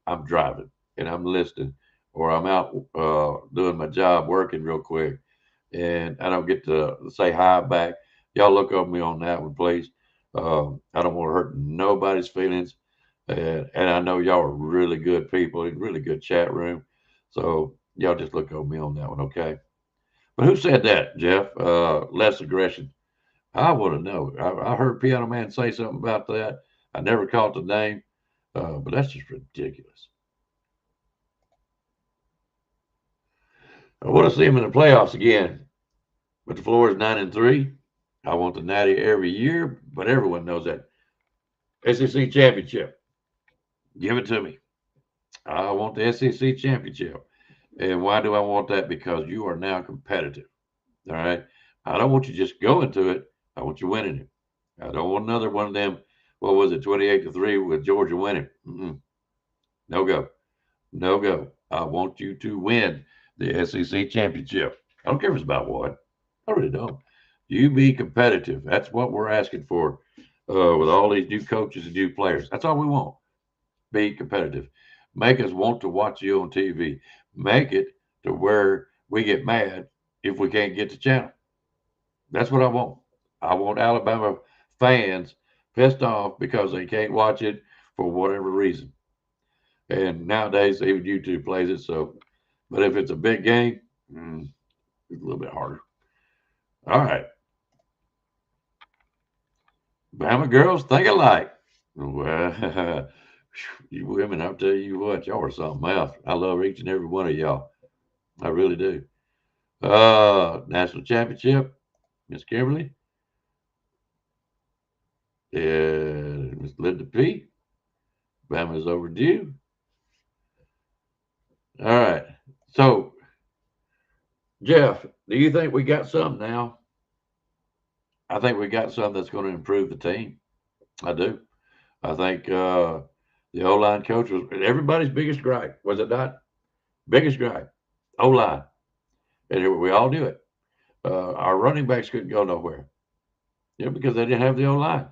I'm driving and I'm listening, or I'm out doing my job, working real quick, and I don't get to say hi back. Y'all look over me on that one, please. I don't want to hurt nobody's feelings, and I know y'all are really good people, really good chat room, so y'all just look over me on that one, okay? But who said that, Jeff? Less aggression. I want to know. I heard Piano Man say something about that. I never caught the name, but that's just ridiculous. I want to see him in the playoffs again, but the floor is 9-3. I want the Natty every year, but everyone knows that. SEC championship. Give it to me. I want the SEC championship. And why do I want that? Because you are now competitive. All right. I don't want you just going to it. I want you winning it. I don't want another one of them. What was it? 28-3 with Georgia winning. No go. No go. I want you to win the SEC championship. I don't care if it's about what. I really don't. You be competitive. That's what we're asking for with all these new coaches and new players. That's all we want. Be competitive. Make us want to watch you on TV. Make it to where we get mad if we can't get the channel. That's what I want. I want Alabama fans pissed off because they can't watch it for whatever reason. And nowadays, even YouTube plays it. So, but if it's a big game, it's a little bit harder. All right. Bama girls think alike. Well, you women, I'll tell you what, y'all are something else. I love each and every one of y'all. I really do. National championship. Miss Kimberly, and Miss Linda P. Bama's overdue. All right. So, Jeff, do you think we got something now? I think we got something that's going to improve the team. I do. I think the O-line coach was everybody's biggest gripe, was it not? Biggest gripe, O-line. And we all knew it. Our running backs couldn't go nowhere, because they didn't have the O-line.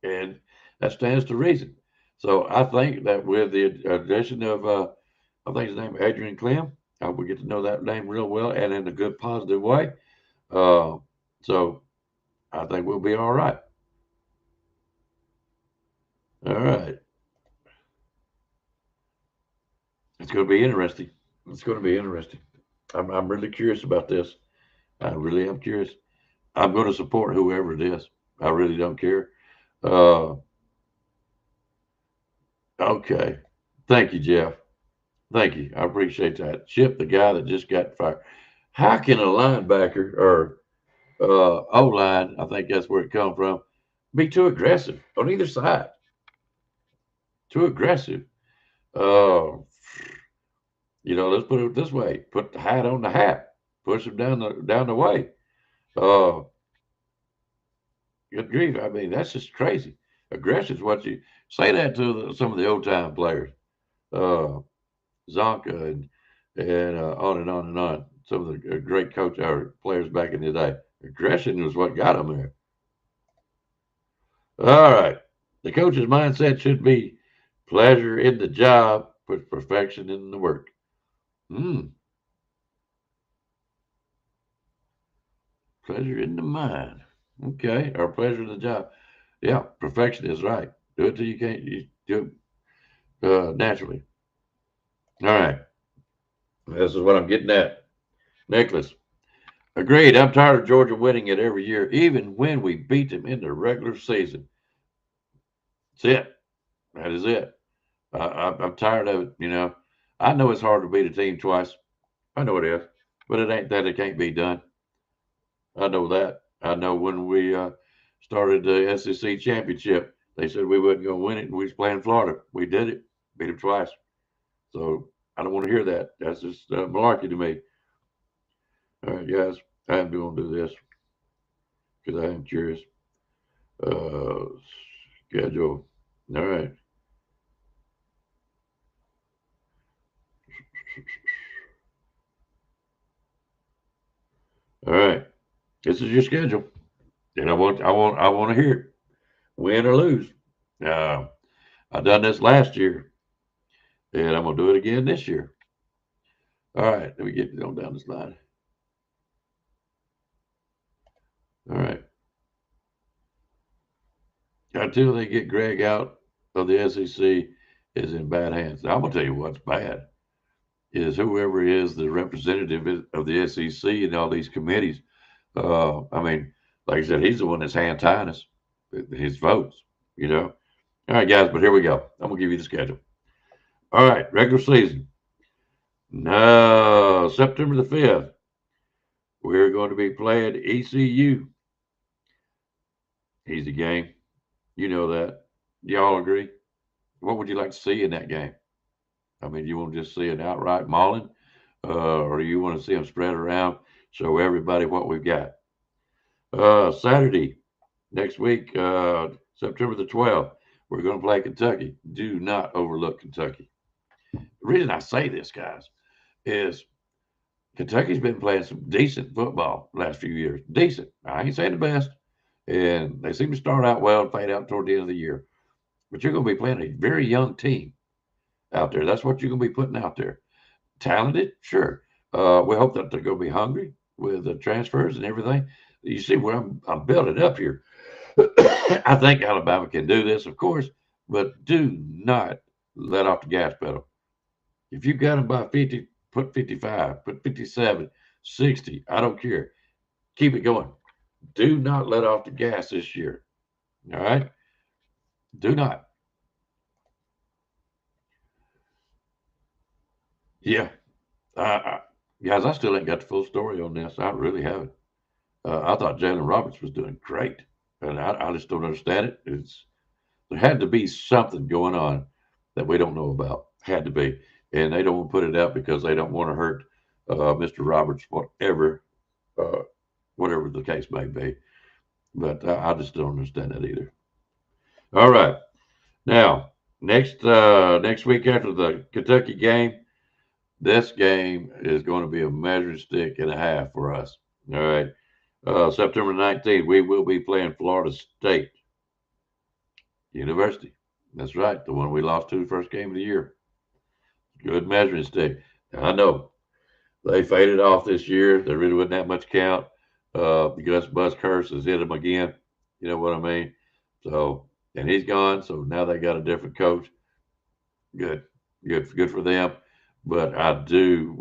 And that stands to reason. So I think that with the addition of, I think his name Adrian Clem, we get to know that name real well and in a good, positive way. So I think we'll be all right. All right. It's going to be interesting. It's going to be interesting. I'm really curious about this. I really am curious. I'm going to support whoever it is. I really don't care. Okay. Thank you, Jeff. Thank you. I appreciate that. Chip, the guy that just got fired. How can a linebacker or O-line, I think that's where it comes from, be too aggressive on either side? Too aggressive. Uh, let's put it this way: put the hat on the hat, push them down the way. Good grief! I mean, that's just crazy. Aggression is what you say that to some of the old time players, Zonka and on and on and on. Some of the great coach or players back in the day. Aggression was what got them there. All right, the coach's mindset should be pleasure in the job, with perfection in the work. Pleasure in the mind. Okay, or pleasure in the job. Yeah, perfection is right. Do it till you can't. You do it naturally. All right, this is what I'm getting at. Nicholas, agreed. I'm tired of Georgia winning it every year, even when we beat them in the regular season. That's it. That is it. I'm tired of it. I know it's hard to beat a team twice. I know it is, but it ain't that it can't be done. I know that. I know when we started the SEC championship, they said we wasn't going to win it, and we was playing Florida. We did it, beat them twice. So I don't want to hear that. That's just malarkey to me. All right, guys, I'm going to do this because I am curious. Schedule. All right. All right. This is your schedule, and I want to hear it, win or lose. I done this last year, and I'm gonna do it again this year. All right, let me get on down this line. All right. Until they get Greg out of the SEC is in bad hands. Now, I'm gonna tell you what's bad is whoever is the representative of the SEC and all these committees. I mean, like I said, he's the one that's hand tying us, his votes. All right, guys, but here we go. I'm gonna give you the schedule. All right, regular season. No, September the 5th, we're going to be playing ECU. Easy game. You know that. Y'all agree? What would you like to see in that game? I mean, you want to just see an outright mauling, or you want to see them spread around, show everybody what we've got? Saturday, next week, September the 12th, we're going to play Kentucky. Do not overlook Kentucky. The reason I say this, guys, is Kentucky's been playing some decent football the last few years. Decent. I ain't saying the best. And they seem to start out well and fade out toward the end of the year. But you're going to be playing a very young team out there. That's what you're going to be putting out there. Talented? Sure. We hope that they're going to be hungry with the transfers and everything. You see where I'm building up here. I think Alabama can do this, of course, but do not let off the gas pedal. If you got them by 50, put 55, put 57, 60. I don't care. Keep it going. Do not let off the gas this year. All right? Do not. Yeah. Guys, I still ain't got the full story on this. I really haven't. I thought Jalen Roberts was doing great, and I just don't understand it. There had to be something going on that we don't know about. Had to be, and they don't want to put it out because they don't want to hurt Mr. Roberts, uh, whatever the case may be. But I just don't understand that either. All right, now next week after the Kentucky game, this game is going to be a measuring stick and a half for us. All right, September 19th, we will be playing Florida State University. That's right, the one we lost to the first game of the year. Good measuring stick. Now, I know they faded off this year. There really wasn't that much count. The Gus Bus curse has hit them again. You know what I mean? So, and he's gone. So now they got a different coach. Good for them. But I do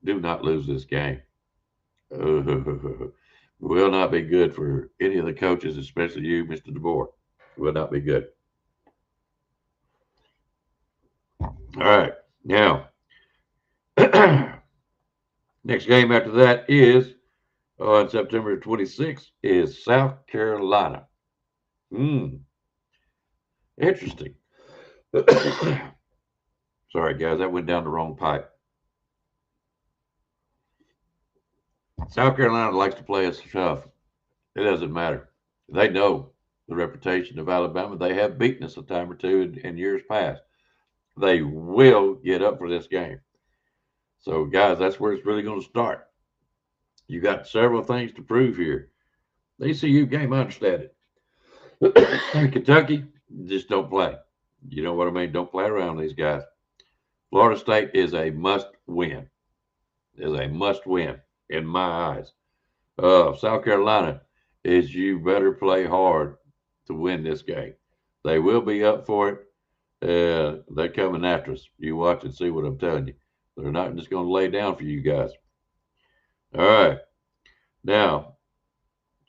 not lose this game. Will not be good for any of the coaches, especially you, Mr. DeBoer. Will not be good. All right. Now, next game after that is on September 26th is South Carolina. Interesting. Sorry, guys, that went down the wrong pipe. South Carolina likes to play us tough. It doesn't matter. They know the reputation of Alabama. They have beaten us a time or two in years past. They will get up for this game. So, guys, that's where it's really going to start. You got several things to prove here. The ECU game, I understand it. Kentucky, just don't play. You know what I mean? Don't play around these guys. Florida State is a must-win. Is a must-win in my eyes. South Carolina is you better play hard to win this game. They will be up for it. They're coming after us. You watch and see what I'm telling you. They're not just going to lay down for you guys. All right. Now,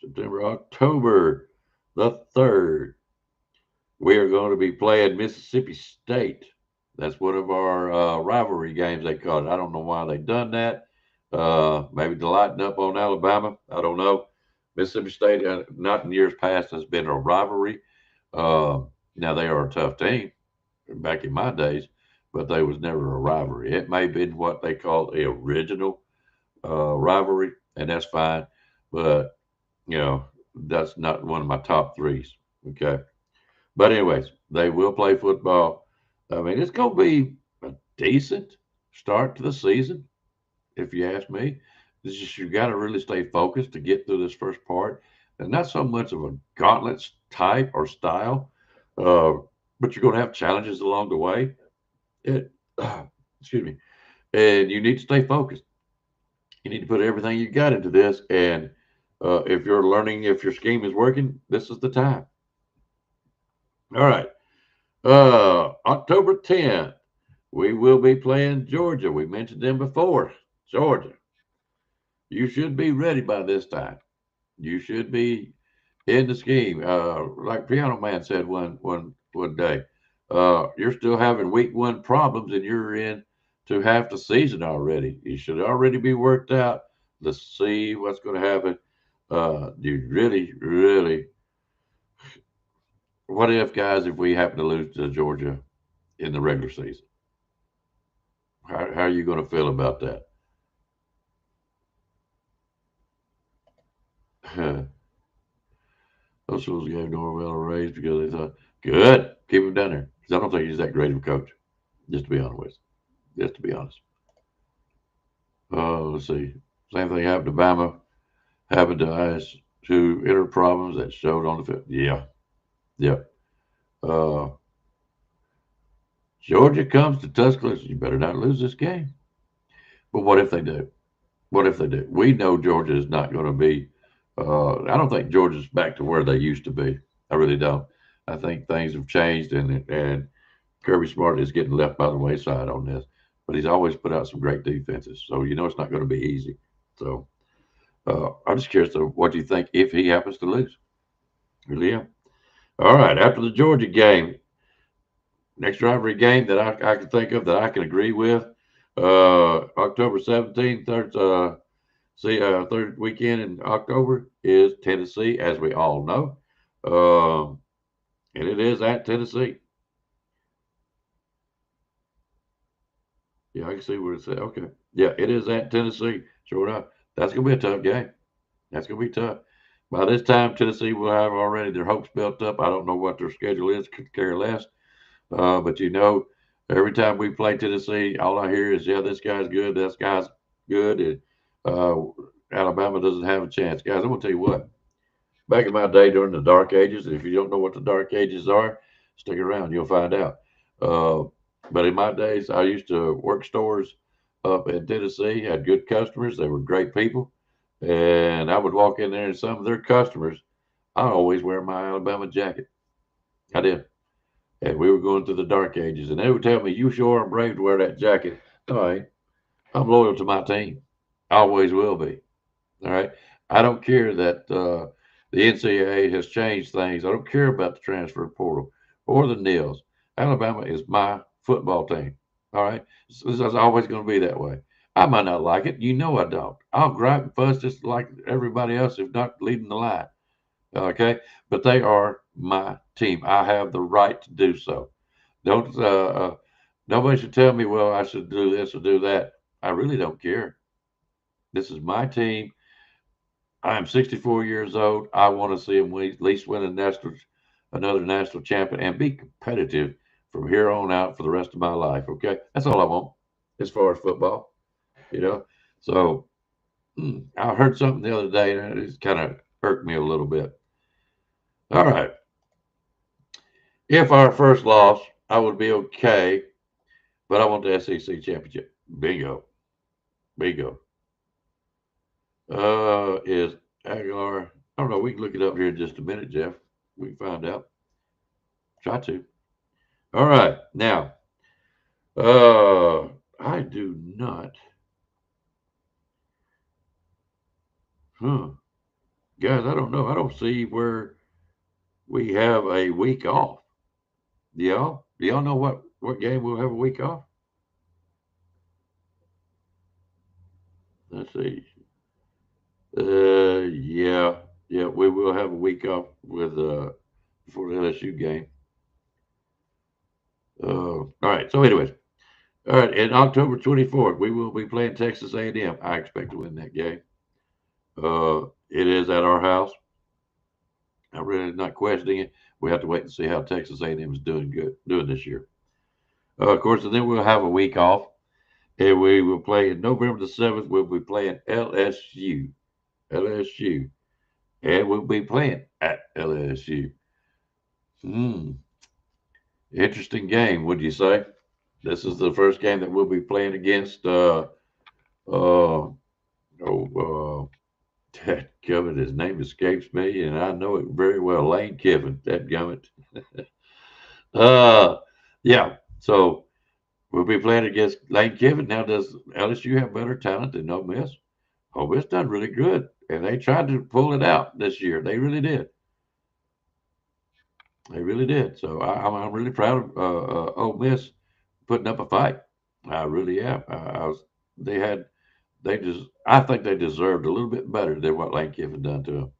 October the 3rd, we are going to be playing Mississippi State. That's one of our rivalry games, they call it. I don't know why they done that. Maybe to lighten up on Alabama. I don't know. Mississippi State, not in years past, has been a rivalry. Now, they are a tough team back in my days, but they was never a rivalry. It may have been what they call the original rivalry, and that's fine. But, you know, that's not one of my top threes. Okay. But anyways, they will play football. I mean, it's going to be a decent start to the season, if you ask me. It's just you got to really stay focused to get through this first part. And not so much of a gauntlet type or style, but you're going to have challenges along the way. Excuse me. And you need to stay focused. You need to put everything you got into this. And if you're learning, if your scheme is working, this is the time. All right. October 10th, we will be playing Georgia. We mentioned them before. Georgia. You should be ready by this time. You should be in the scheme. Like Piano Man said one day, you're still having week one problems and you're in to half the season already. You should already be worked out to see what's going to happen. You really, what if, guys, if we happen to lose to Georgia in the regular season? How are you going to feel about that? Those schools gave Norvell a raise because they thought, good, keep him down there. Because I don't think he's that great of a coach, just to be honest. Let's see. Same thing happened to Bama, happened to us, two inner problems that showed on the field. Yeah. Georgia comes to Tuscaloosa. You better not lose this game. But what if they do? We know Georgia is not going to be. I don't think Georgia's back to where they used to be. I really don't. I think things have changed, and Kirby Smart is getting left by the wayside on this. But he's always put out some great defenses, so you know it's not going to be easy. So I'm just curious to what you think if he happens to lose. Really am. All right, after the Georgia game, next rivalry game that I can think of that I can agree with, October 17th, See, third weekend in October is Tennessee, as we all know. And it is at Tennessee. Yeah, I can see what it said. Okay. Yeah, it is at Tennessee. Sure enough. That's going to be a tough game. That's going to be tough. By this time, Tennessee will have already their hopes built up. I don't know what their schedule is, could care less. But every time we play Tennessee, all I hear is, yeah, this guy's good, this guy's good, and uh, Alabama doesn't have a chance. Guys, I'm going to tell you what. Back in my day during the Dark Ages, if you don't know what the Dark Ages are, stick around, you'll find out. Uh, but in my days, I used to work stores up in Tennessee, had good customers. They were great people. And I would walk in there and some of their customers, I always wear my Alabama jacket. I did. And we were going through the Dark Ages. And they would tell me, you sure are brave to wear that jacket. All right. I'm loyal to my team. I always will be. All right. I don't care that the NCAA has changed things. I don't care about the transfer portal or the nils. Alabama is my football team. All right. So it's always going to be that way. I might not like it. You know I don't. I'll gripe and fuss just like everybody else if not leading the line. Okay. But they are my team. I have the right to do so. Don't nobody should tell me, well, I should do this or do that. I really don't care. This is my team. I'm 64 years old. I want to see him at least win another national champion and be competitive from here on out for the rest of my life. Okay, that's all I want as far as football. You know, so I heard something the other day and it kind of hurt me a little bit. All right, if our first loss, I would be okay, but I want the SEC championship. Bingo, bingo. Is Aguilar? I don't know. We can look it up here in just a minute, Jeff. We can find out. Try to. All right. Now, I do not. Huh. Guys, I don't know. I don't see where we have a week off. Do y'all know what game we'll have a week off? Let's see. Yeah. Yeah, we will have a week off with before the LSU game. All right. So, anyways, all right. In October 24th, we will be playing Texas A&M. I expect to win that game. It is at our house. I'm really not questioning it. We have to wait and see how Texas A&M is doing this year. Of course, and then we'll have a week off, and we will play in November the 7th. We'll be playing LSU, and we'll be playing at LSU. Hmm, interesting game, would you say? This is the first game that we'll be playing against. Oh, That gummit, his name escapes me, and I know it very well. Lane Kiffin, that gummit. uh, yeah. So we'll be playing against Lane Kiffin. Now, does LSU have better talent than Ole Miss? Ole Miss done really good, and they tried to pull it out this year. They really did. They really did. So I'm really proud of Ole Miss putting up a fight. I really am. I was. They had. They just. I think they deserved a little bit better than what Lane Kiffin done to them.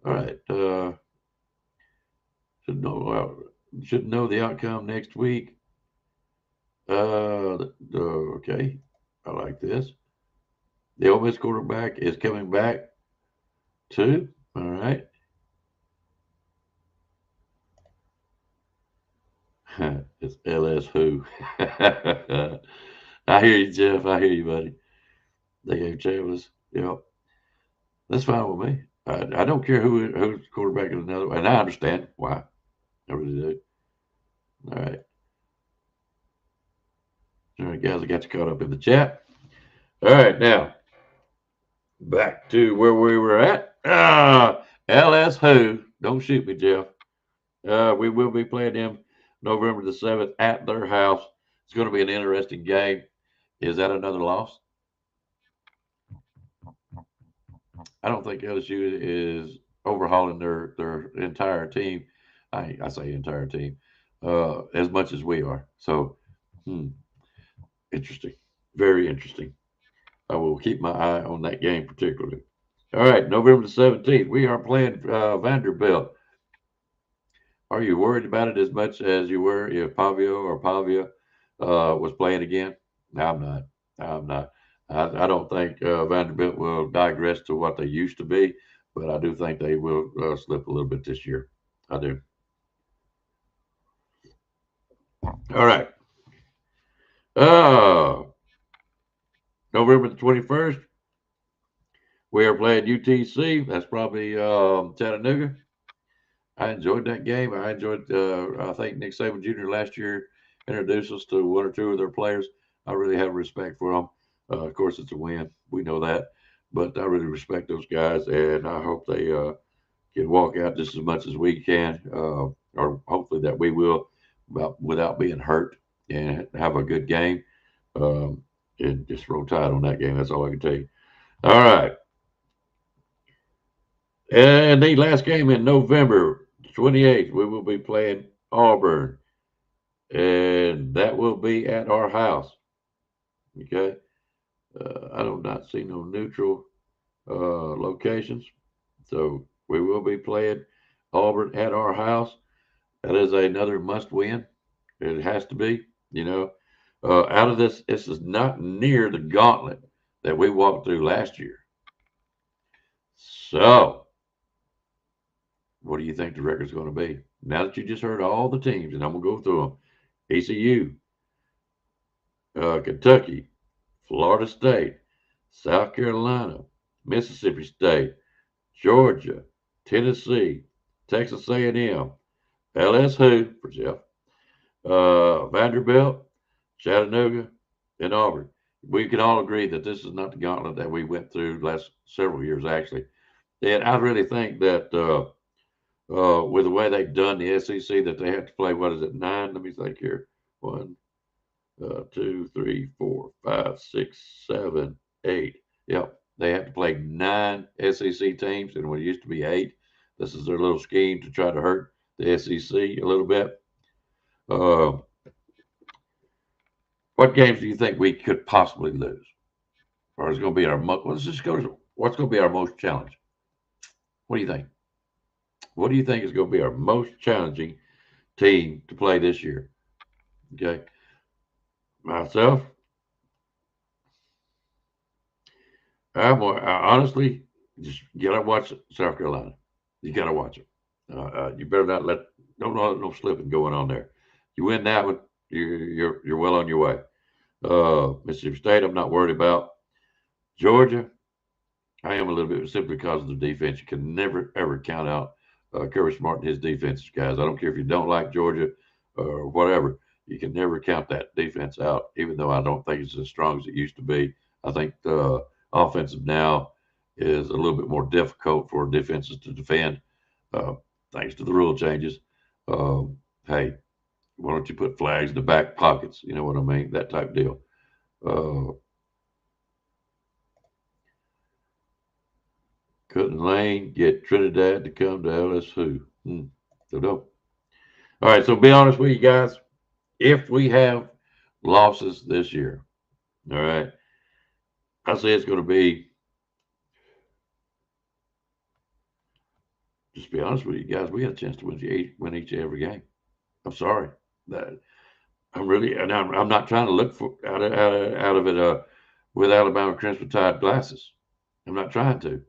All right. Should know the outcome next week. Okay. I like this. The Ole Miss quarterback is coming back too. All right. It's LS who. I hear you, Jeff. I hear you, buddy. They gave Travis. Yeah, that's fine with me. I don't care who's quarterback is another one. And I understand why. I really do. All right. All right, guys, I got you caught up in the chat. All right, now back to where we were at. LS who? Don't shoot me, Jeff. We will be playing them November the 7th at their house. It's going to be an interesting game. Is that another loss? I don't think LSU is overhauling their entire team. I say entire team as much as we are. So, interesting, very interesting. I will keep my eye on that game particularly. All right, November the 17th, we are playing Vanderbilt. Are you worried about it as much as you were if Pavia was playing again? No, I'm not. I'm not. I don't think Vanderbilt will digress to what they used to be, but I do think they will slip a little bit this year. I do. All right. Uh, November the 21st, we are playing UTC. That's probably Chattanooga. I enjoyed that game. I enjoyed, I think Nick Saban Jr. last year introduced us to one or two of their players. I really have respect for them. Of course, it's a win. We know that. But I really respect those guys, and I hope they can walk out just as much as we can, or hopefully that we will, without being hurt and have a good game. And just roll tide on that game. That's all I can tell you. All right. And the last game in November 28th, we will be playing Auburn. And that will be at our house. Okay. I do not see no neutral locations. So we will be playing Auburn at our house. That is another must win. It has to be, out of this is not near the gauntlet that we walked through last year. So, what do you think the record's going to be? Now that you just heard all the teams, and I'm going to go through them. ECU, Kentucky, Florida State, South Carolina, Mississippi State, Georgia, Tennessee, Texas A&M, LSU for Jeff, Vanderbilt, Chattanooga, and Auburn. We can all agree that this is not the gauntlet that we went through last several years, actually. And I really think that with the way they've done the SEC, that they have to play, what is it, 9? Let me think here. 1, 2, 3, 4, 5, 6, 7, 8. Yep. They have to play 9 SEC teams, and it used to be 8. This is their little scheme to try to hurt the SEC a little bit. What games do you think we could possibly lose? Or is going to be our let's just go to what's going to be our most challenging? What do you think? What do you think is going to be our most challenging team to play this year? Okay. Myself, I honestly just gotta watch South Carolina. You gotta watch it. You better not let no slipping going on there. You win that one, you're well on your way. Mississippi State, I'm not worried about. Georgia, I am a little bit simply because of the defense. You can never ever count out Kirby Smart and his defense guys. I don't care if you don't like Georgia or whatever. You can never count that defense out, even though I don't think it's as strong as it used to be. I think the offensive now is a little bit more difficult for defenses to defend, thanks to the rule changes. Hey, why don't you put flags in the back pockets? You know what I mean? That type deal. Couldn't Lane get Trinidad to come to LSU? So no. All right, so be honest with you guys. If we have losses this year, all right, I say it's going to be, just be honest with you guys, we got a chance to win each and every game. I'm sorry. I'm really, and I'm not trying to look for out of it with Alabama Crimson Tide glasses. I'm not trying to.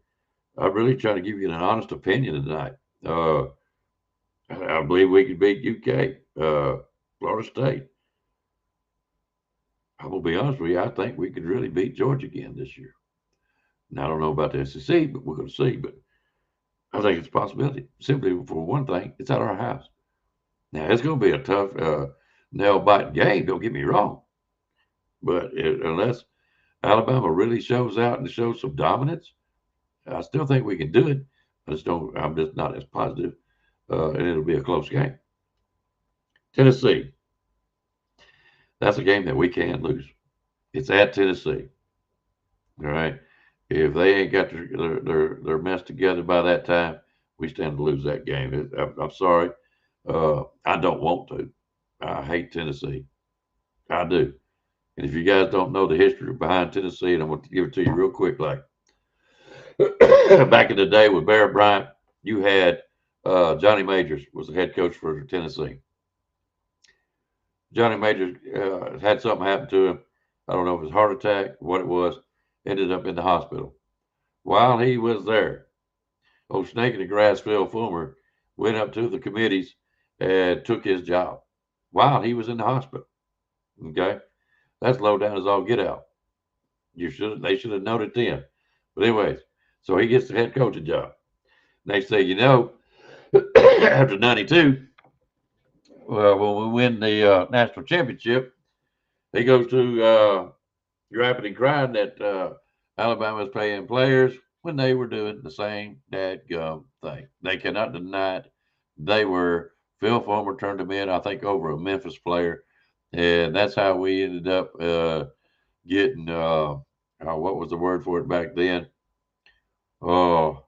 I'm really trying to give you an honest opinion tonight. I believe we could beat UK, Florida State. I'm going to be honest with you. I think we could really beat Georgia again this year. Now, I don't know about the SEC, but we're going to see. But I think it's a possibility. Simply for one thing, it's at our house. Now, it's going to be a tough, nail-biting game. Don't get me wrong. But unless Alabama really shows out and shows some dominance, I still think we can do it. I'm just not as positive. And it'll be a close game. Tennessee. That's a game that we can't lose. It's at Tennessee. All right. If they ain't got their mess together by that time, we stand to lose that game. I'm sorry. I don't want to. I hate Tennessee. I do. And if you guys don't know the history behind Tennessee, and I'm going to give it to you real quick, like back in the day with Bear Bryant, you had Johnny Majors was the head coach for Tennessee. Johnny Majors had something happen to him. I don't know if it was a heart attack, what it was. Ended up in the hospital. While he was there, old Snake in the Grass, Phil Fulmer, went up to the committees and took his job while he was in the hospital. Okay, that's low down as all get out. They should have noted then. But anyways, so he gets the head coaching job. Next thing you know, after '92, when we win the national championship, he goes to griping and crying that Alabama is paying players when they were doing the same dadgum thing. They cannot deny it. They were. Phil Fulmer turned them in, I think, over a Memphis player. And that's how we ended up getting, what was the word for it back then? Oh,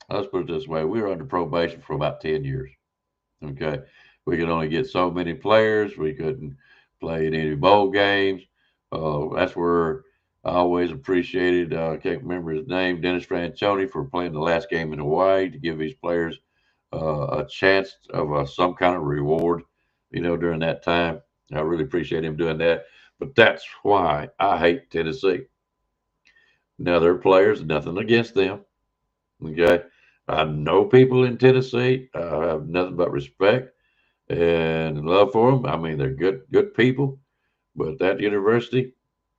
let's put it this way. We were under probation for about 10 years. Okay. We could only get so many players. We couldn't play in any bowl games. That's where I always appreciated, I can't remember his name, Dennis Franchione, for playing the last game in Hawaii to give these players a chance of some kind of reward, during that time. I really appreciate him doing that. But that's why I hate Tennessee. Now, their players, nothing against them. Okay. I know people in Tennessee. I have nothing but respect and love for them. I mean, they're good people. But that university,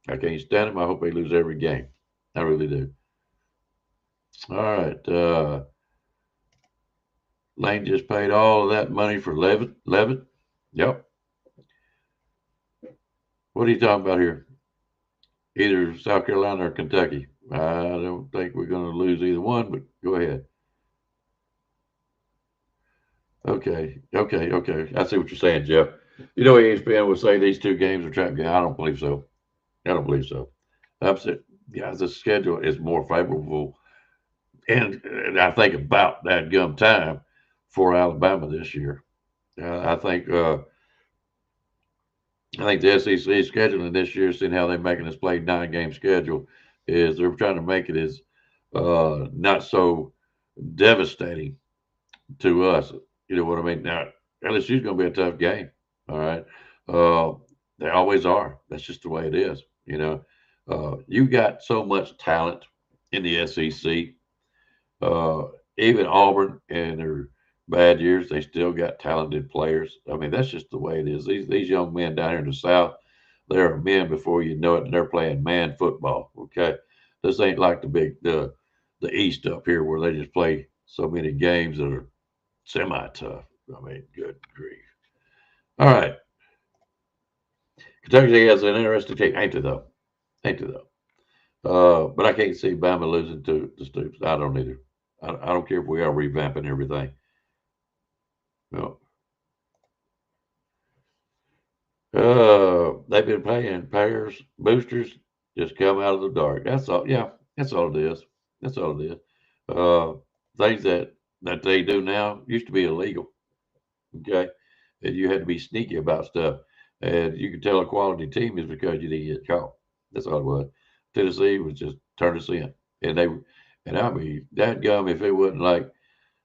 I can't stand them. I hope they lose every game. I really do. All right. Lane just paid all of that money for Levitt. Yep. What are you talking about here? Either South Carolina or Kentucky. I don't think we're going to lose either one, but go ahead. Okay. I see what you're saying, Jeff. ESPN will say these two games are trap games. I don't believe so. Upset. Yeah, the schedule is more favorable, and I think about that gum time for Alabama this year. I think the SEC scheduling this year, seeing how they're making us play 9-game schedule, is they're trying to make it as not so devastating to us. You know what I mean? Now, LSU's going to be a tough game. All right. They always are. That's just the way it is. You got so much talent in the SEC. Even Auburn in their bad years, they still got talented players. I mean, that's just the way it is. These young men down here in the South, they are men before you know it, and they're playing man football. Okay, this ain't like the East up here where they just play so many games that are semi-tough. I mean, good grief. All right. Kentucky has an interesting team. Ain't it though? But I can't see Bama losing to the Stoops. I don't either. I don't care if we are revamping everything. No. They've been paying payers, boosters, just come out of the dark. That's all. Yeah, that's all it is. Things that they do now used to be illegal. Okay, and you had to be sneaky about stuff, and you could tell a quality team is because you didn't get caught. That's all it was. Tennessee was just turn us in, and I mean that gum. If it wasn't like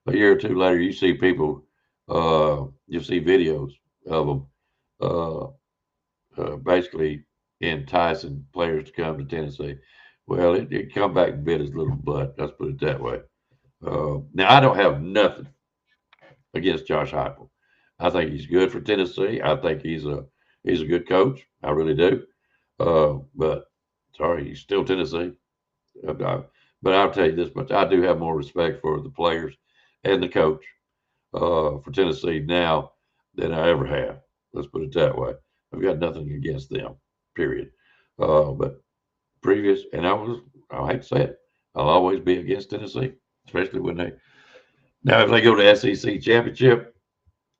a year or two later, you see people, you see videos of them, basically enticing players to come to Tennessee. Well, it come back and bit his little butt. Let's put it that way. Now I don't have nothing against Josh Heupel. I think he's good for Tennessee. I think he's a good coach. I really do. But sorry, he's still Tennessee. But I'll tell you this much: I do have more respect for the players and the coach for Tennessee now than I ever have. Let's put it that way. I've got nothing against them, period. But previous, and I hate to say it, I'll always be against Tennessee, especially when if they go to SEC championship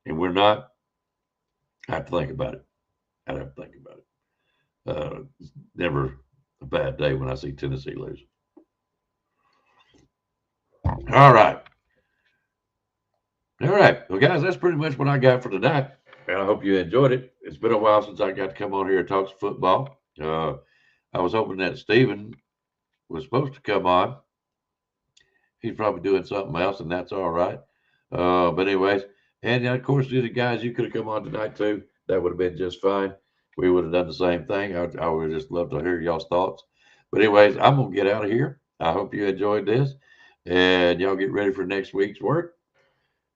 and we're not, I have to think about it. It's never a bad day when I see Tennessee lose. All right. Well, guys, that's pretty much what I got for tonight. And I hope you enjoyed it. it's been a while since I got to come on here and talk some football. I was hoping that Steven was supposed to come on. He's probably doing something else, and that's all right. But anyways, and of course, the guys you could have come on tonight too. That would have been just fine. We would have done the same thing. I would just love to hear y'all's thoughts. But anyways, I'm gonna get out of here. I hope you enjoyed this, and y'all get ready for next week's work.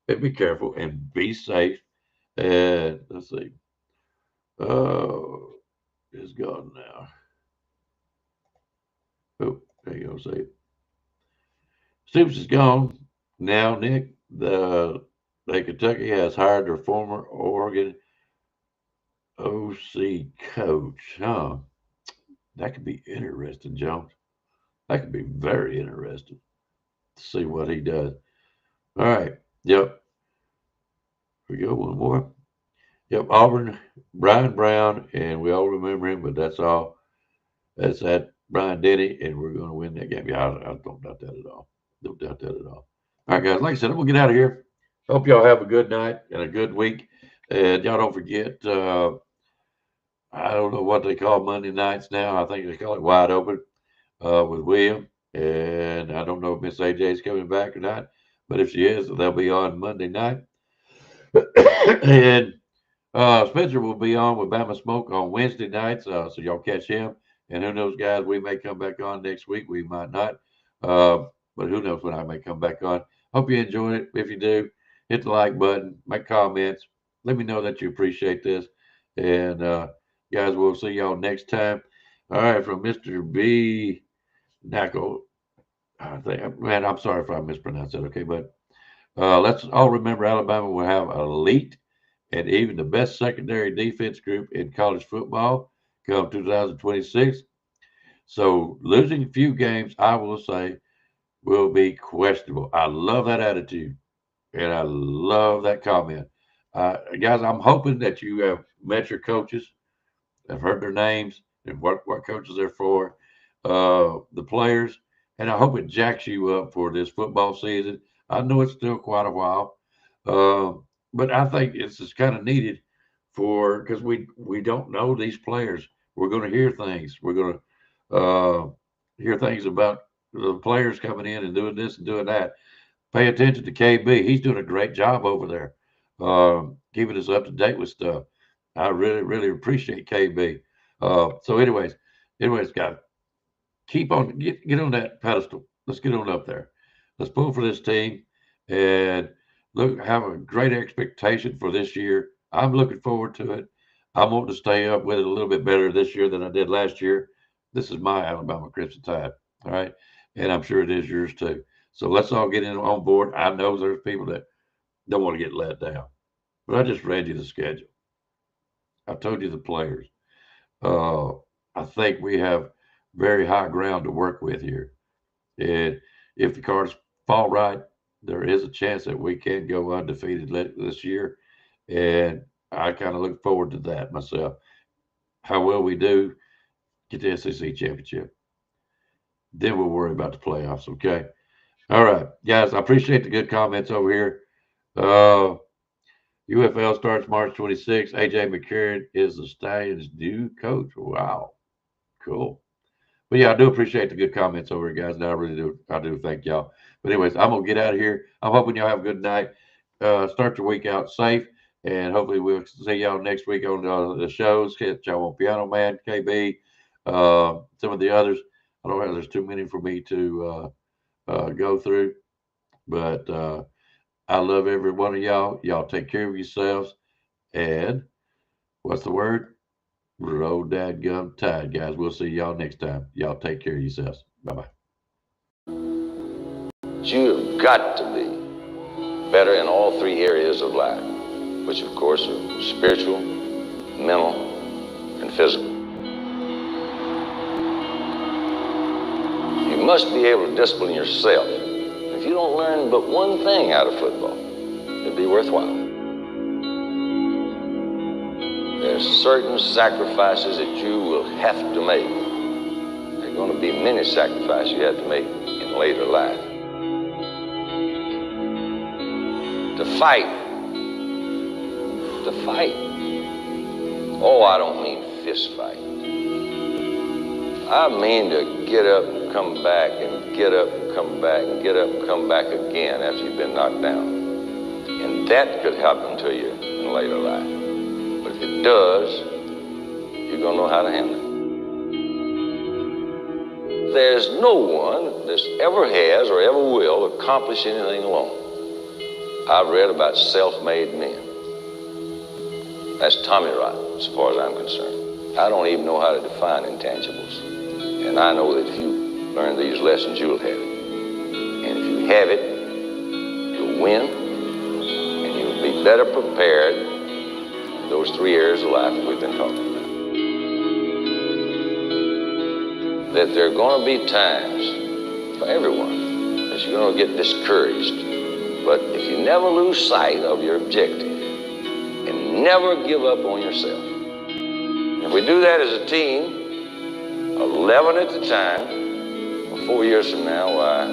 And be careful and be safe. And let's see. Oh, it's gone now. Oh, there you go. See it. Stoops is gone now. Nick, Kentucky has hired their former Oregon OC coach. Huh? That could be interesting, Jones. That could be very interesting to see what he does. All right. Yep. We go one more. Yep. Auburn, Brian Brown, and we all remember him, but that's all. That's that Brian Denny, and we're going to win that game. Yeah, I don't doubt that at all. Don't doubt that at all. All right, guys. Like I said, I'm going to get out of here. Hope y'all have a good night and a good week. And y'all don't forget, I don't know what they call Monday nights now. I think they call it Wide Open with William. And I don't know if Miss AJ's coming back or not. But if she is, they'll be on Monday night. And Spencer will be on with Bama Smoke on Wednesday nights. So y'all catch him. And who knows, guys, we may come back on next week. We might not. But who knows when I may come back on. Hope you enjoyed it. If you do, hit the like button, make comments. Let me know that you appreciate this. And guys, we'll see y'all next time. All right, from Mr. B. Nacko. Man, I'm sorry if I mispronounced that, okay? But let's all remember Alabama will have an elite and even the best secondary defense group in college football come 2026. So losing a few games, I will say, will be questionable. I love that attitude, and I love that comment. Guys, I'm hoping that you have met your coaches, have heard their names, and what coaches they're for, the players, and I hope it jacks you up for this football season. I know it's still quite a while, but I think it's just kind of needed because we don't know these players. We're going to hear things. We're going to hear things about the players coming in and doing this and doing that. Pay attention to KB. He's doing a great job over there, keeping us up to date with stuff. I really, really appreciate KB. So, anyways, guys, keep on get on that pedestal. Let's get on up there. Let's pull for this team and have a great expectation for this year. I'm looking forward to it. I want to stay up with it a little bit better this year than I did last year. This is my Alabama Crimson Tide. All right. And I'm sure it is yours too. So let's all get on board. I know there's people that don't want to get let down, but I just read you the schedule. I told you the players. I think we have very high ground to work with here. And if the cards fall right, there is a chance that we can go undefeated this year. And I kind of look forward to that myself. How well we do, get the SEC championship. Then we'll worry about the playoffs, okay? All right, guys, I appreciate the good comments over here. UFL starts March 26th. AJ McCarron is the Stallions' new coach. Wow, cool. But yeah, I do appreciate the good comments over here, guys. And I really do. I do thank y'all. But anyways, I'm gonna get out of here. I'm hoping y'all have a good night. Start your week out safe, and hopefully we'll see y'all next week on the shows. Catch y'all on Piano Man, KB, some of the others. I don't know. There's too many for me to go through, but I love every one of y'all. Y'all take care of yourselves, and what's the word? Roll dadgum tide, guys. We'll see y'all next time. Y'all take care of yourselves. Bye-bye. You've got to be better in all three areas of life, which of course are spiritual, mental, and physical. You must be able to discipline yourself. If you don't learn but one thing out of football, it'll be worthwhile. There's certain sacrifices that you will have to make. There are going to be many sacrifices you have to make in later life. To fight Oh, I don't mean fist fight. I mean to get up and come back and get up and come back and get up and come back again after you've been knocked down. And that could happen to you in later life. But if it does, you're going to know how to handle it. There's no one that ever has or ever will accomplish anything alone. I've read about self-made men. That's Tommy Rot, as far as I'm concerned. I don't even know how to define intangibles. And I know that if you learn these lessons, you'll have it. And if you have it, you'll win, and you'll be better prepared in those 3 areas of life that we've been talking about. That there are going to be times for everyone that you're going to get discouraged. But if you never lose sight of your objective and never give up on yourself, if we do that as a team, 11 at a time, 4 years from now, why,